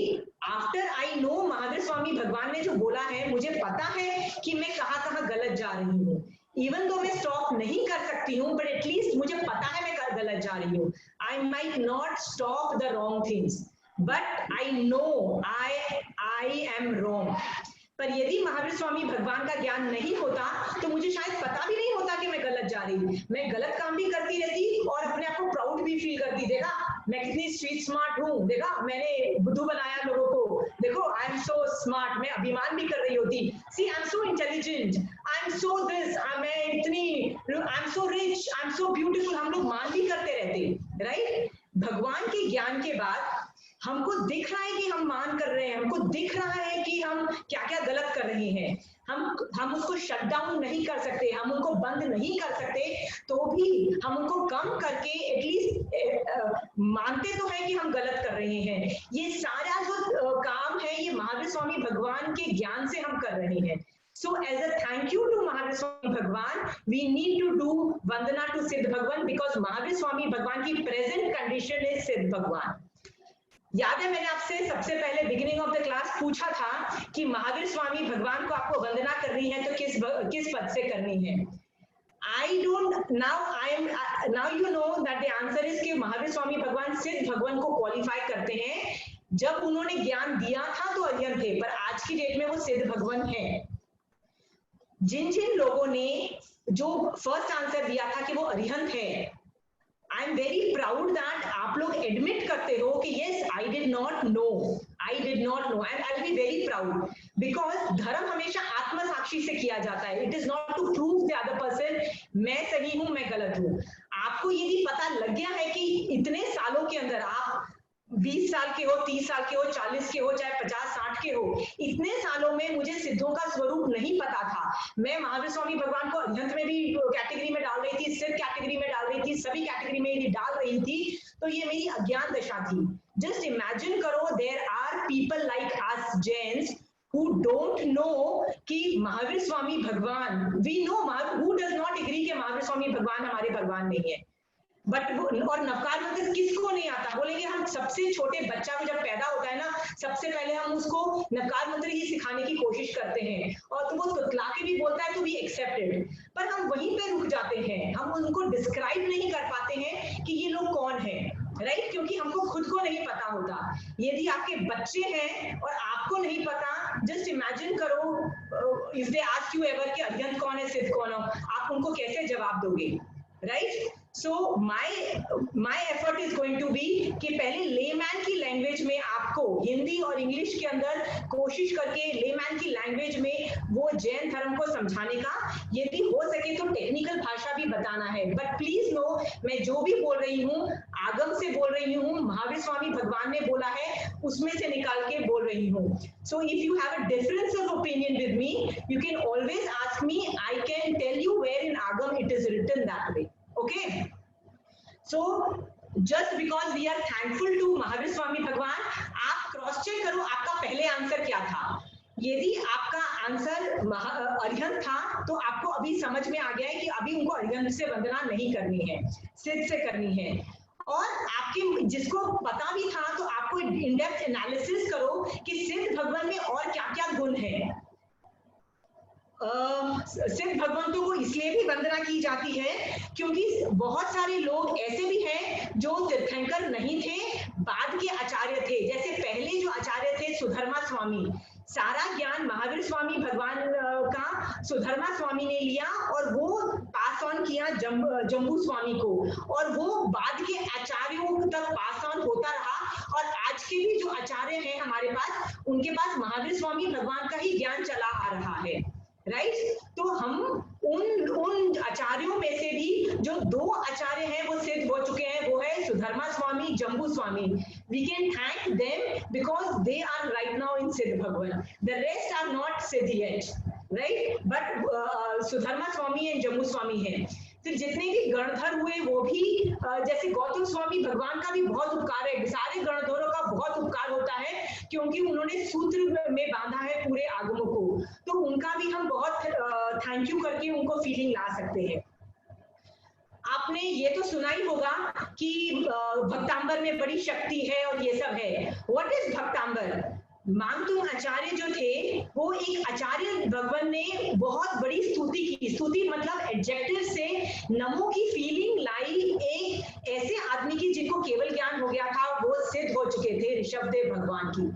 after I know Mahavir Swami भगवान ने जो बोला है, मुझे पता है कि मैं कहाँ कहाँ गलत जा रही हूँ, इवन दो मैं स्टॉप नहीं कर सकती हूँ बट एटलीस्ट मुझे पता है मैं गलत जा रही हूँ। I might not stop the wrong things but I know I am wrong। पर यदि महावीर स्वामी भगवान का ज्ञान नहीं होता तो मुझे शायद पता भी नहीं होता कि मैं गलत जा रही, मैं गलत काम भी करती रहती और अपने आप को प्राउड भी फील करती, देखा मैं कितनी स्ट्रीट स्मार्ट हूँ, देखा मैंने बुद्धू बनाया लोगों को, देखो आई एम सो स्मार्ट, मैं अभिमान भी कर रही होती, see I am so intelligent, I am so this, मैं इतनी, I am so rich, I am so beautiful, हम लोग मान भी करते रहते, राइट? भगवान के ज्ञान के बाद हमको दिख रहा है कि हम मान कर रहे हैं, हमको दिख रहा है कि हम क्या क्या गलत कर रहे हैं, हम उसको शट डाउन नहीं कर सकते, हम उनको बंद नहीं कर सकते, तो भी हम उनको कम करके एटलीस्ट मानते तो है कि हम गलत कर रहे हैं। ये सारा जो काम है ये महावीर स्वामी भगवान के ज्ञान से हम कर रहे हैं। So as a thank you to Mahavir Swami Bhagwan, we need to do Vandana to Siddh Bhagwan because Mahavir Swami Bhagwan की present condition is Siddh Bhagwan। याद है मैंने आपसे सबसे पहले बिगिनिंग ऑफ द क्लास पूछा था कि महावीर स्वामी भगवान को आपको वंदना करनी है तो किस पद से करनी है। I don't now you know that the answer is कि महावीर स्वामी भगवान सिद्ध भगवान को क्वालिफाई करते हैं। जब उन्होंने ज्ञान दिया था तो अरिहंत थे, पर आज की डेट में वो सिद्ध भगवान है। जिन जिन लोगों ने जो फर्स्ट आंसर दिया था कि वो अरिहंत है, I am very proud that आप लोग एडमिट करते हो कि yes I did not know and I will be very proud because धर्म हमेशा आत्मसाक्षी से किया जाता है। It is not to prove the other person मैं सही हूं मैं गलत हूं। आपको यदि पता लग गया है कि इतने सालों के अंदर आप 20 साल के हो, 30 साल के हो, 40 के हो, चाहे 50-60 के हो, इतने सालों में मुझे सिद्धों का स्वरूप नहीं पता था। मैं महावीर स्वामी भगवान को अरिहंत में भी कैटेगरी में डाल रही थी, सिद्ध कैटेगरी में डाल रही थी, सभी कैटेगरी में डाल रही थी, तो ये मेरी अज्ञान दशा थी। जस्ट इमेजिन करो there are people like us Jains who don't know कि महावीर स्वामी भगवान, we know who does not agree कि महावीर स्वामी भगवान हमारे भगवान नहीं है, बट और नवकार मंत्र किसको नहीं आता? बोलेंगे हम सबसे छोटे बच्चा को जब पैदा होता है ना, सबसे पहले हम उसको नवकार मंत्र ही सिखाने की कोशिश करते हैं और तो वो तुतला के भी बोलता है तो भी एक्सेप्टेड, पर हम वहीं पे रुक जाते हैं, हम उनको डिस्क्राइब नहीं कर पाते हैं कि ये लोग कौन है, राइट? क्योंकि हमको खुद को नहीं पता होता। यदि आपके बच्चे हैं और आपको नहीं पता, जस्ट इमेजिन करो if they ask you ever कि अरिहंत कौन है सिद्ध कौन है, आप उनको कैसे जवाब दोगे, right? So my effort is going to be कि पहले लेमैन की लैंग्वेज में आपको हिंदी और इंग्लिश के अंदर कोशिश करके लेमैन की लैंग्वेज में वो जैन धर्म को समझाने का, यदि हो सके तो टेक्निकल भाषा भी बताना है। बट प्लीज नो, मैं जो भी बोल रही हूँ आगम से बोल रही हूँ, महावीर स्वामी भगवान ने बोला है उसमें से निकाल के बोल रही हूँ। So if you have a difference of opinion with me, you can always ask me, I can tell you where in Agam it is written that way. Okay, so just because we are thankful to Mahavir Swami Bhagwan, आप cross check करो आपका पहले answer क्या था। यदि आपका answer Arihant था तो आपको अभी समझ में आ गया है कि अभी उनको अरिहंत से वंदना नहीं करनी है, सिद्ध से करनी है। और आपके जिसको पता भी था तो आपको इन डेप्थ एनालिसिस करो कि सिद्ध भगवान में और क्या क्या गुण है। सिद्ध भगवंतों को इसलिए भी वंदना की जाती है क्योंकि बहुत सारे लोग ऐसे भी हैं जो तीर्थंकर नहीं थे, बाद के आचार्य थे। जैसे पहले जो आचार्य थे सुधर्मा स्वामी, सारा ज्ञान महावीर स्वामी भगवान का सुधर्मा स्वामी ने लिया और वो पास ऑन किया जम्बू स्वामी को, और वो बाद के आचार्यों तक पास ऑन होता रहा। और आज के भी जो आचार्य हैं हमारे पास, उनके पास महावीर स्वामी भगवान का ही ज्ञान चला आ रहा है, राइट। तो हम उन आचार्यों में से भी जो दो आचार्य हैं वो सिद्ध हो चुके हैं, वो है Sudharma Swami, Jambu Swami. We can thank them because they are right now in Siddh Bhagwan, the rest are not Siddh yet, right, but Sudharma Swami and Jambu Swami है। फिर जितने भी गणधर हुए वो भी जैसे गौतम स्वामी भगवान का भी बहुत उपकार है, सारे गणधरों का बहुत उपकार होता है क्योंकि उन्होंने सूत्र में बांधा है पूरे आगमों को, तो उनका भी हम बहुत थैंक यू करके उनको फीलिंग ला सकते हैं। आपने ये तो सुना ही होगा कि भक्तांबर में बड़ी शक्ति है और ये सब है। What is भक्तांबर? मांगतुंग आचार्य जो थे वो एक आचार्य भगवान ने बहुत बड़ी स्तुति की, स्तुति मतलब एडजेक्टिव से नमो की फीलिंग लाई एक ऐसे आदमी की जिनको केवल ज्ञान हो गया था, वो सिद्ध हो चुके थे ऋषभदेव भगवान की।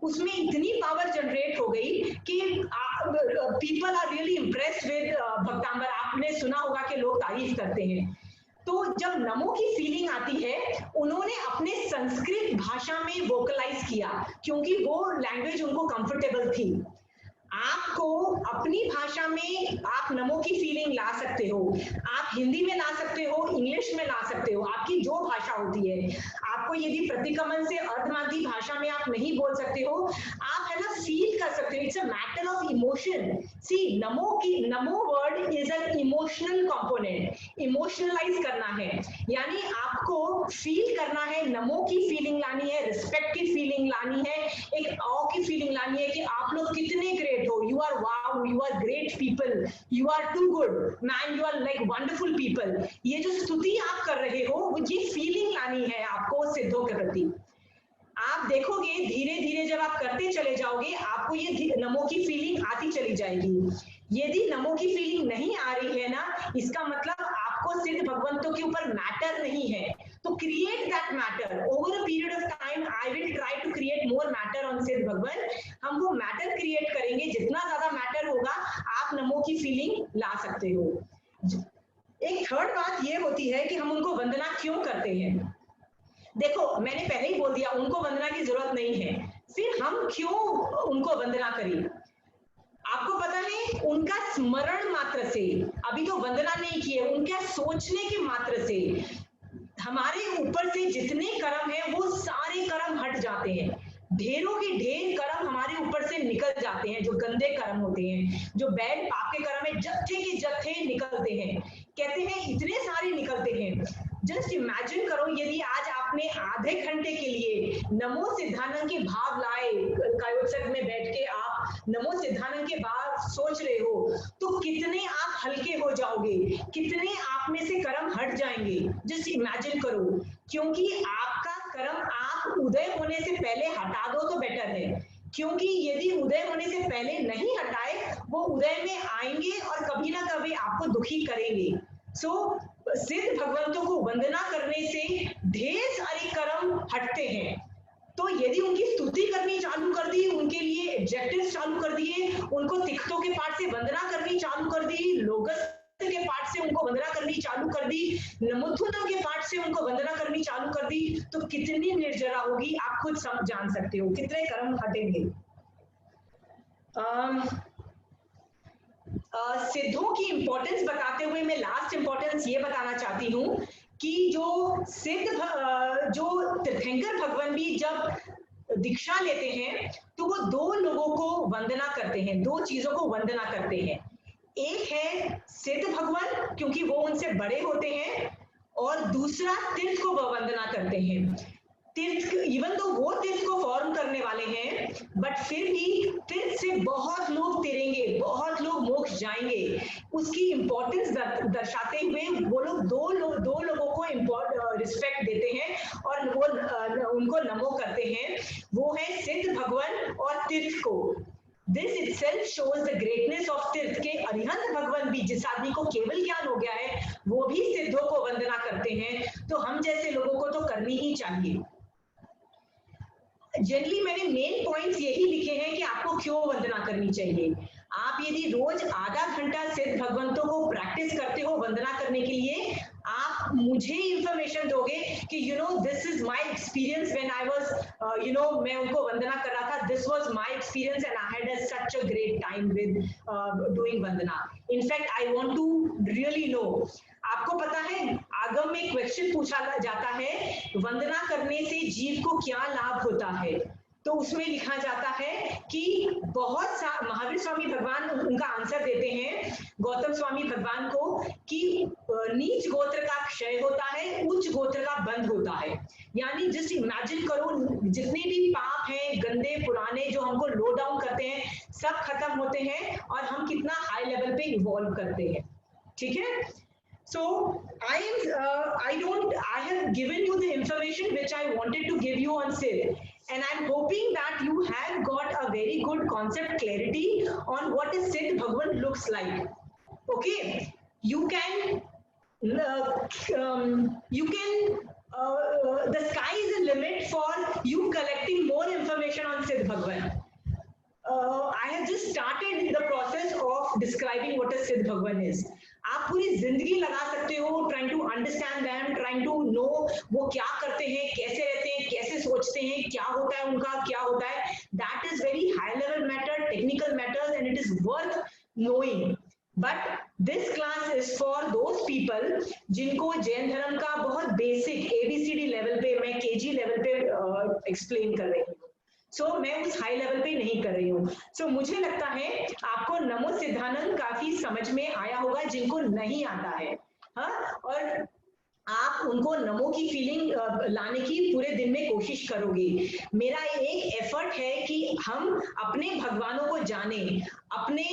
उसमें इतनी पावर जनरेट हो गई कि people are really impressed with Bhaktamar. आपने सुना होगा कि लोग तारीफ करते हैं। तो जब नमो की फीलिंग आती है, उन्होंने अपने संस्कृत भाषा में वोकलाइज किया क्योंकि वो लैंग्वेज उनको कंफर्टेबल थी। आपको अपनी भाषा में आप नमो की फीलिंग ला सकते हो, आप हिंदी में ला सकते हो, इंग्लिश में ला सकते हो, आपकी जो भाषा होती है। आपको यदि प्रतिकमन से अर्धमादी भाषा में आप नहीं बोल सकते हो, आप है ना फील कर सकते हो। It's a matter of emotion. See Namo word is an emotional component, emotionalise करना है, यानी आपको फील करना है, नमो की फीलिंग लानी है, रिस्पेक्ट की फीलिंग लानी है, एक ऑ की फीलिंग लानी है कि आप लोग कितने ग्रेट हो, you are wow, you are great people, you are too good man, you are like wonderful people। ये जो स्तुति आप कर रहे हो, ये फीलिंग लानी है आपको सिद्धों के प्रति। आप देखोगे धीरे धीरे जब आप करते चले जाओगे, आपको ये नमो की फीलिंग आती चली जाएगी। यदि नमो की फीलिंग नहीं आ रही है ना, इसका मतलब आपको सिद्ध भगवंतों के ऊपर मैटर नहीं है। तो create that matter over a period of time. I will try to create more matter on Siddha Bhagwan. हम वो मैटर क्रिएट करेंगे, जितना ज्यादा मैटर होगा आप नमो की फीलिंग ला सकते हो। एक थर्ड बात ये होती है कि हम उनको वंदना क्यों करते हैं। देखो मैंने पहले ही बोल दिया, उनको वंदना की जरूरत नहीं है, फिर हम क्यों उनको वंदना करें। आपको पता है, उनका स्मरण मात्र से, अभी तो वंदना नहीं किए, उनका सोचने के मात्र से हमारे ऊपर से जितने कर्म है वो सारे कर्म हट जाते हैं। ढेरों के ढेर कर्म हमारे ऊपर से निकल जाते हैं, जो गंदे कर्म होते हैं, जो बैड पाप के कर्म है, जत्थे के जत्थे निकलते हैं। कहते हैं इतने सारे निकलते हैं। जस्ट इमेजिन करो, यदि आज आपने आधे घंटे के लिए नमो सिद्धानंद के भाव लाए, कायोत्सव में बैठ के आप नमो सिद्धानंद के भाव सोच रहे हो, तो कितने आप हल्के हो जाओगे, कितने आप में से कर्म हट जाएंगे। जस्ट इमेजिन करो, क्योंकि आपका कर्म आप उदय होने से पहले हटा दो तो बेटर है, क्योंकि यदि उदय होने से पहले नहीं हटाए, वो उदय में आएंगे और कभी ना कभी आपको दुखी करेंगे। सो सिद्ध भगवंतों को वंदना करने से ढेर सारे कर्म हटते हैं। तो यदि उनकी स्तुति करनी चालू कर दी, उनके लिए एडजेक्टिव्स चालू कर दिए, उनको तिख्तों के पाठ से वंदना करनी चालू कर दी, लोगस के पाठ से उनको वंदना करनी चालू कर दी, नमोत्थुना के पाठ से उनको वंदना करनी चालू कर दी, तो कितनी निर्जरा होगी आप खुद जान सकते हो, कितने कर्म हटेंगे। सिद्धों की इंपॉर्टेंस बताते हुए मैं लास्ट इंपॉर्टेंस ये बताना चाहती हूँ कि जो तीर्थंकर भगवान भी जब दीक्षा लेते हैं तो वो दो लोगों को वंदना करते हैं, दो चीजों को वंदना करते हैं। एक है सिद्ध भगवान क्योंकि वो उनसे बड़े होते हैं, और दूसरा तीर्थ को वो वंदना करते हैं। तीर्थ इवन तो वो तीर्थ को फॉर्म करने वाले हैं, बट फिर भी तीर्थ से बहुत लोग तिरेंगे, बहुत लोग मोक्ष जाएंगे, उसकी इंपॉर्टेंस दर्शाते हुए वो लोग दो लोगों को रिस्पेक्ट देते हैं और वो उनको नमो करते हैं। वो है सिद्ध भगवान और तीर्थ को। This itself shows the greatness of तीर्थ के अरिहंत भगवान भी, जिस आदमी को केवल ज्ञान हो गया है वो भी सिद्धों को वंदना करते हैं, तो हम जैसे लोगों को तो करनी ही चाहिए। जनरली मैंने मेन पॉइंट्स यही लिखे हैं कि आपको क्यों वंदना करनी चाहिए। आप यदि रोज आधा घंटा सिद्ध भगवंतों को प्रैक्टिस करते हो वंदना करने के लिए, आप मुझे इंफॉर्मेशन दोगे कि this is my experience when I was मैं उनको वंदना कर रहा था, this was my experience and I had such a great time with doing vandana. In fact I want to really know, आपको पता है आगम में क्वेश्चन पूछा जाता है वंदना करने से जीव को क्या लाभ होता है, तो उसमें लिखा जाता है कि बहुत महावीर स्वामी भगवान उनका आंसर देते हैं गौतम स्वामी भगवान को कि नीच गोत्र का क्षय होता है, उच्च गोत्र का बंद होता है। यानी जस्ट इमेजिन करो, जितने भी पाप हैं गंदे पुराने जो हमको लो डाउन करते हैं सब खत्म होते हैं और हम कितना हाई लेवल पे इवॉल्व करते हैं। ठीक है, so I have given you the information which I wanted to give you on Siddh, and I'm hoping that you have got a very good concept clarity on what a Siddh Bhagwan looks like. Okay, you can the sky is the limit for you collecting more information on Siddh Bhagwan. I have just started the process of describing what a Siddh Bhagwan is. आप पूरी जिंदगी लगा सकते हो trying to understand them, trying to know वो क्या करते हैं, कैसे रहते हैं, कैसे सोचते हैं, क्या होता है उनका, क्या होता है। That is very high level matter, technical matters, and it is worth knowing. But this class is for those people जिनको जैन धर्म का बहुत बेसिक ABCD लेवल पे, मैं KG लेवल पे एक्सप्लेन कर रही हूँ। मैं उस हाई लेवल पे नहीं कर रही हूँ। मुझे लगता है आपको नमो सिद्धानंद काफी समझ में आया होगा जिनको नहीं आता है। हाँ, और आप उनको नमो की फीलिंग लाने की पूरे दिन में कोशिश करोगे। मेरा एक एफर्ट है कि हम अपने भगवानों को जाने, अपने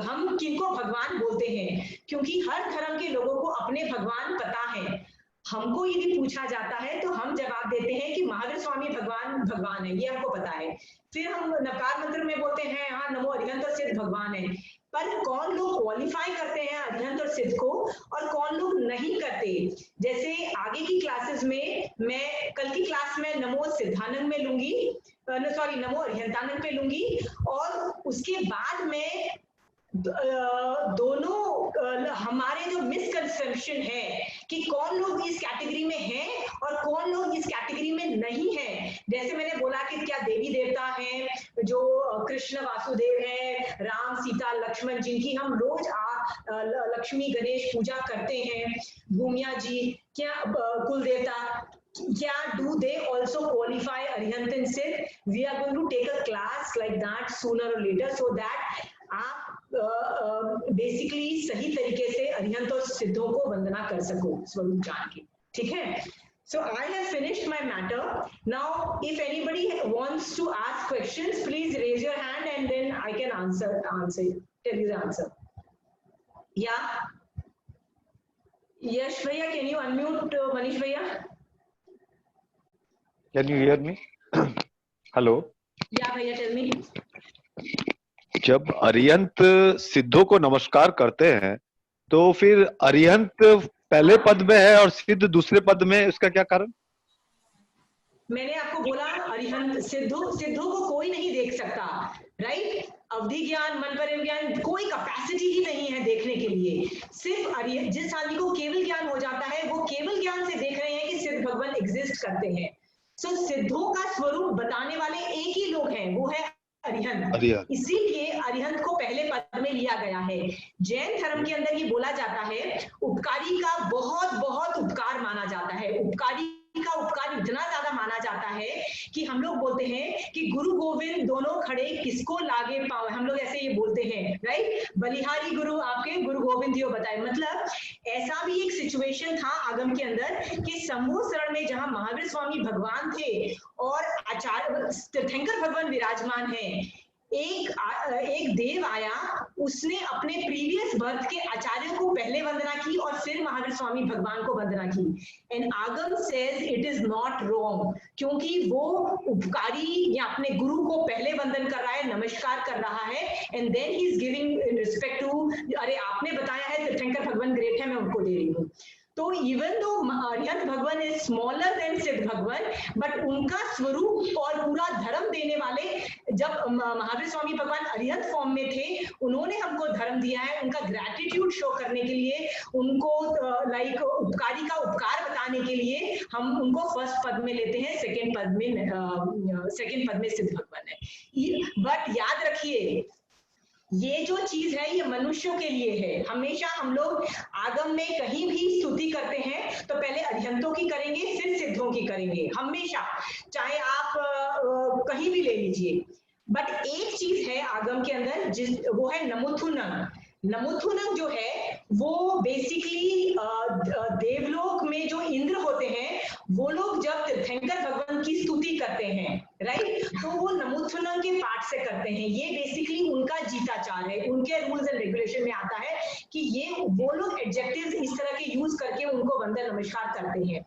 हम किनको भगवान बोलते हैं, क्योंकि हर धर्म के लोगों को अपने भगवान पता है। हमको यदि पूछा जाता है तो हम जवाब देते हैं कि महावीर स्वामी भगवान भगवान है, ये हमको पता है। फिर हम नकार मंत्र में बोलते हैं हाँ नमो अरिहंत और सिद्ध भगवान है, पर कौन लोग क्वालिफाई करते हैं अरिहंत और सिद्ध को और कौन लोग नहीं करते। जैसे आगे की क्लासेस में, मैं कल की क्लास में नमो सिद्धानंद में लूंगी, नमो अरिहंतानंद पे लूंगी, और उसके बाद में दोनों हमारे जो मिसकंसेप्शन है कि कौन लोग इस कैटेगरी में हैं और कौन लोग इस कैटेगरी में नहीं है। जैसे मैंने बोला कि क्या देवी देवता हैं जो कृष्ण वासुदेव है, राम सीता लक्ष्मण, जिनकी हम रोज लक्ष्मी गणेश पूजा करते हैं, भूमिया जी, क्या कुल देवता, क्या do they also qualify Arihant and Siddh? We are going to take a class like that sooner or later so that आप बेसिकली सही तरीके से अरिहंत और सिद्धों को वंदना कर सको स्वरूप जान के। ठीक है, so I have finished my matter. Now if anybody wants to ask questions, please raise your hand and then I can tell you the answer. Yeah, Yash bhaiya, can you unmute Manish bhaiya? Can you hear me? Hello. Yeah bhaiya, tell me. जब अरिहंत सिद्धों को नमस्कार करते हैं तो फिर अरिहंत पहले पद में है और सिद्ध दूसरे पद में, उसका क्या कारण? मैंने आपको बोला अरिहंत सिद्धों को कोई नहीं देख सकता, राइट? अवधि ज्ञान, मन पर ज्ञान, कोई कैपेसिटी ही नहीं है देखने के लिए। सिर्फ जिस आदमी को केवल ज्ञान हो जाता है वो केवल ज्ञान से देख रहे हैं कि सिद्ध भगवान एग्जिस्ट करते हैं। सो सिद्धों का स्वरूप बताने वाले एक ही लोग हैं, वो है अरिहंत। इसीलिए अरिहंत को पहले पद में लिया गया है। जैन धर्म के अंदर ये बोला जाता है उपकारी का बहुत बहुत उपकार माना जाता है। उपकारी का उपकार इतना ज्यादा माना जाता है कि हम लोग बोलते हैं कि गुरु गोविंद दोनों खड़े किसको लागे पावे, हम लोग ऐसे ये बोलते हैं, राइट? बलिहारी गुरु आपके गुरु गोविंद जी बताए। मतलब ऐसा भी एक सिचुएशन था आगम के अंदर कि समूह शरण में जहां महावीर स्वामी भगवान थे और आचार्य तीर्थंकर भगवान विराजमान है, एक देव आया, उसने अपने प्रीवियस बर्थ के आचार्य को पहले वंदना की और फिर महावीर स्वामी भगवान को वंदना की। एंड आगम says it is not wrong, क्योंकि वो उपकारी या अपने गुरु को पहले वंदन कर रहा है, नमस्कार कर रहा है, and then he is giving respect to, अरे आपने बताया है तीर्थंकर भगवान ग्रेट है, मैं उनको दे रही हूँ। तो इवन दो अरिहंत भगवान इज स्मॉलर देन सिद्ध भगवान, बट उनका स्वरूप और पूरा धर्म देने वाले जब महावीर स्वामी भगवान अरिहंत फॉर्म में थे, उन्होंने हमको धर्म दिया है। उनका ग्रैटिट्यूड शो करने के लिए, उनको लाइक उपकारी का उपकार बताने के लिए हम उनको फर्स्ट पद में लेते हैं, सेकेंड पद में सिद्ध भगवान है। बट याद रखिए ये जो चीज है ये मनुष्यों के लिए है। हमेशा हम लोग आगम में कहीं भी स्तुति करते हैं तो पहले अरिहंतों की करेंगे फिर सिद्धों की करेंगे, हमेशा, चाहे आप कहीं भी ले लीजिए। बट एक चीज है आगम के अंदर वो है नमुथुनम। नमुथुनम जो है वो बेसिकली देवलोक में जो इंद्र होते हैं वो लोग जब तीर्थंकर भगवान की स्तुति करते हैं, राइट, तो वो नमुथुनम के पाठ से करते हैं। ये बेसिकली उनका जीताचार है, उनके रूल्स एंड रेगुलेशन में आता है कि ये वो लोग एडजेक्टिव्स इस तरह के यूज करके उनको वंदन नमस्कार करते हैं।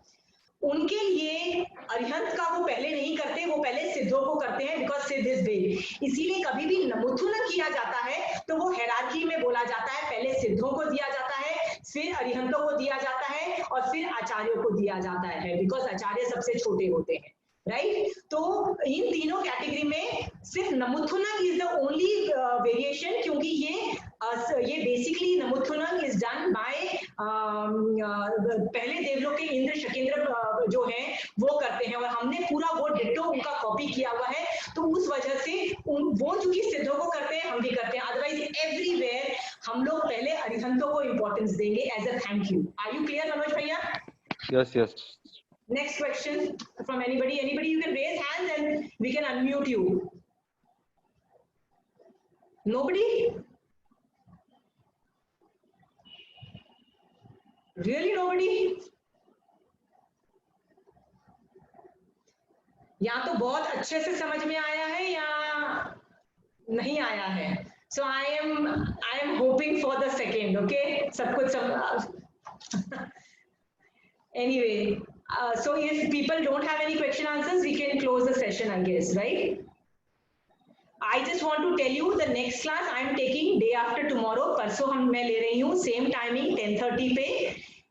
उनके लिए अरिहंत का वो पहले नहीं करते, वो पहले सिद्धों को करते हैं, बिकॉज सिद्ध इज बिग। इसीलिए कभी भी नमुथुनम किया जाता है तो वो हायरार्की में बोला जाता है, पहले सिद्धों को दिया जाता है, फिर अरिहंतों को दिया जाता है और फिर आचार्यों को दिया जाता है, बिकॉज आचार्य सबसे छोटे होते हैं, राइट? तो इन तीनों कैटेगरी में सिर्फ नमुथुनम इज द ओनली वेरिएशन, क्योंकि ये बेसिकली नमुथुनम इज डन बाय पहले देवलोक के इंद्र शकेंद्र जो हैं वो करते हैं, और हमने पूरा वो डिट्टो उनका कॉपी किया हुआ है। तो उस वजह से वो जो कि सिद्धों को करते हैं हम भी करते हैं, अदरवाइज एवरीवेयर हम लोग पहले अरिहंतों को इंपॉर्टेंस देंगे as a thank you. Are you clear Manoj भैया? Yes. Next question from anybody. You can raise hands and we can unmute you. Nobody? Really nobody? या तो बहुत अच्छे से समझ में आया है या नहीं आया है। So I am hoping for the second. Okay? सब कुछ anyway. So if people don't have any question answers, we can close the session, I guess, right? I just want to tell you the next class I am taking day after tomorrow. परसों मैं ले रही हूँ same timing 10:30 पे,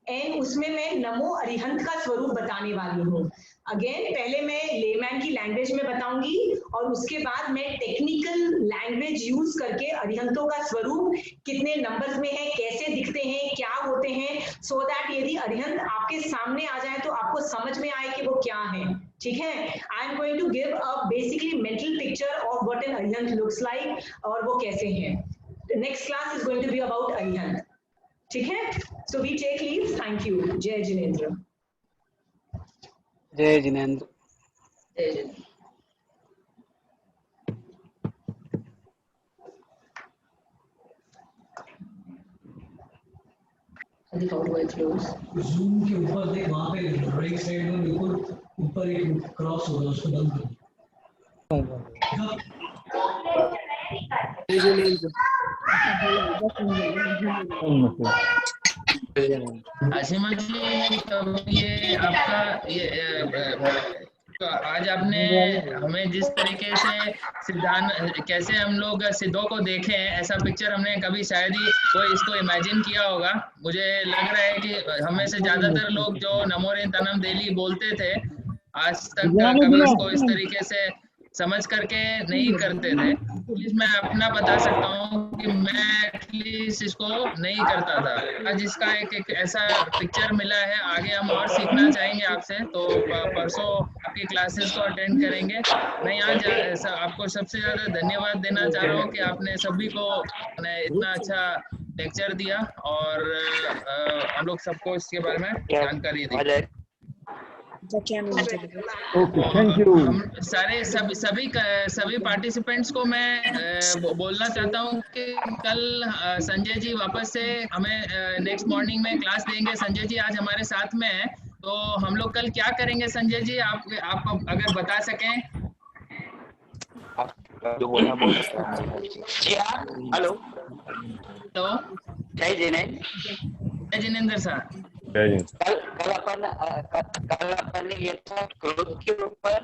and उसमें मैं नमो अरिहंत का स्वरूप बताने वाली हूँ। अगेन पहले मैं लेमैन की लैंग्वेज में बताऊंगी और उसके बाद मैं टेक्निकल लैंग्वेज यूज करके अरिहंतों का स्वरूप कितने नंबर्स में है, कैसे दिखते हैं, क्या होते हैं, सो दैट यदि अरिहंत आपके सामने आ जाए तो आपको समझ में आए कि वो क्या है। ठीक है? I am going to give a basically mental picture of what an Arihant looks like और वो कैसे हैं। Next class is going to be about Arihant. ठीक है? So we take leave. Thank you. Jai Jinendra. जय Jinendra. Jai Jinendra. How do I close? Zoom के ऊपर देख, वहाँ पे राइट साइड में बिल्कुल ऊपर एक क्रॉस होगा, उसको बंद कर। जय जिनेंद्र। आसिमा जी, ये आपका आज आपने हमें जिस तरीके से सिद्धांत कैसे हम लोग सिद्धों को देखे हैं, ऐसा पिक्चर हमने कभी शायद ही कोई इसको इमेजिन किया होगा। मुझे लग रहा है कि हमें से ज्यादातर लोग जो नमो रे तनम देली बोलते थे आज तक कभी इसको इस तरीके से समझ करके नहीं करते थे। एटलीस्ट मैं अपना बता सकता हूँ कि मैं एटलीस्ट इसको नहीं करता था। आज इसका एक ऐसा पिक्चर मिला है। आगे हम और सीखना चाहेंगे आपसे, तो परसों आपकी क्लासेस को अटेंड करेंगे। मैं यहाँ आपको सबसे ज्यादा धन्यवाद देना चाह रहा हूँ कि आपने सभी को इतना अच्छा लेक्चर दिया और हम लोग सबको इसके बारे में जानकारी दी। Okay, thank you. हम सभी पार्टिसिपेंट्स को मैं बोलना चाहता हूँ कि कल संजय जी वापस से हमें नेक्स्ट मॉर्निंग में क्लास देंगे। संजय जी आज हमारे साथ में हैं, तो हम लोग कल क्या करेंगे संजय जी, आप अगर बता सकें। जो बोलना बोल जी हाँ, हेलो, तो जय जिनेंद्र सर। कल अपन ये था क्रोध के ऊपर,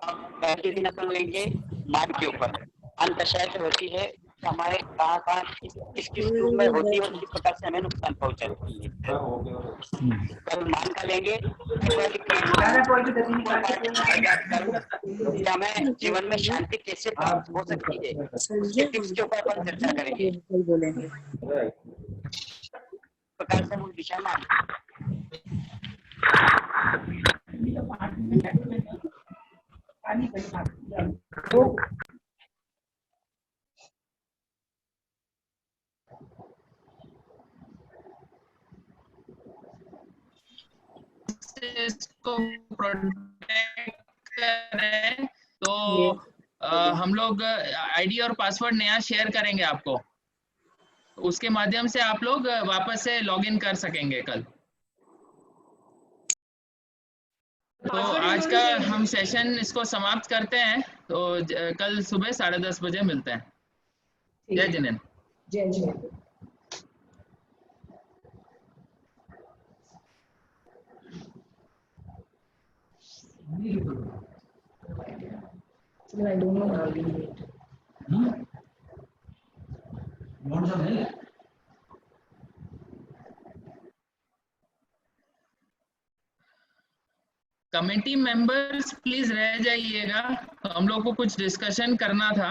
पहले दिन अपन लेंगे मान के ऊपर। अंतशय होती है हमारे कहाँ किस रूप में होती है और किस प्रकार से हमें नुकसान पहुंचाती है। कल मान का लेंगे, हमें जीवन में शांति कैसे प्राप्त हो सकती है, टिप्स के ऊपर अपन चर्चा करेंगे। प्रकार से मूल विषय में इसको प्रोटेक्ट करें, तो हम लोग आईडी और पासवर्ड नया शेयर करेंगे आपको। उसके माध्यम से आप लोग वापस से लॉगिन कर सकेंगे कल। तो आज का हम सेशन इसको समाप्त करते हैं, तो कल सुबह 10:30 बजे मिलते हैं। जय जिनेंद्र। जय Jinendra. I don't know how you do it. You want some help? Committee members please रह जाइएगा, हम लोग को कुछ डिस्कशन करना था।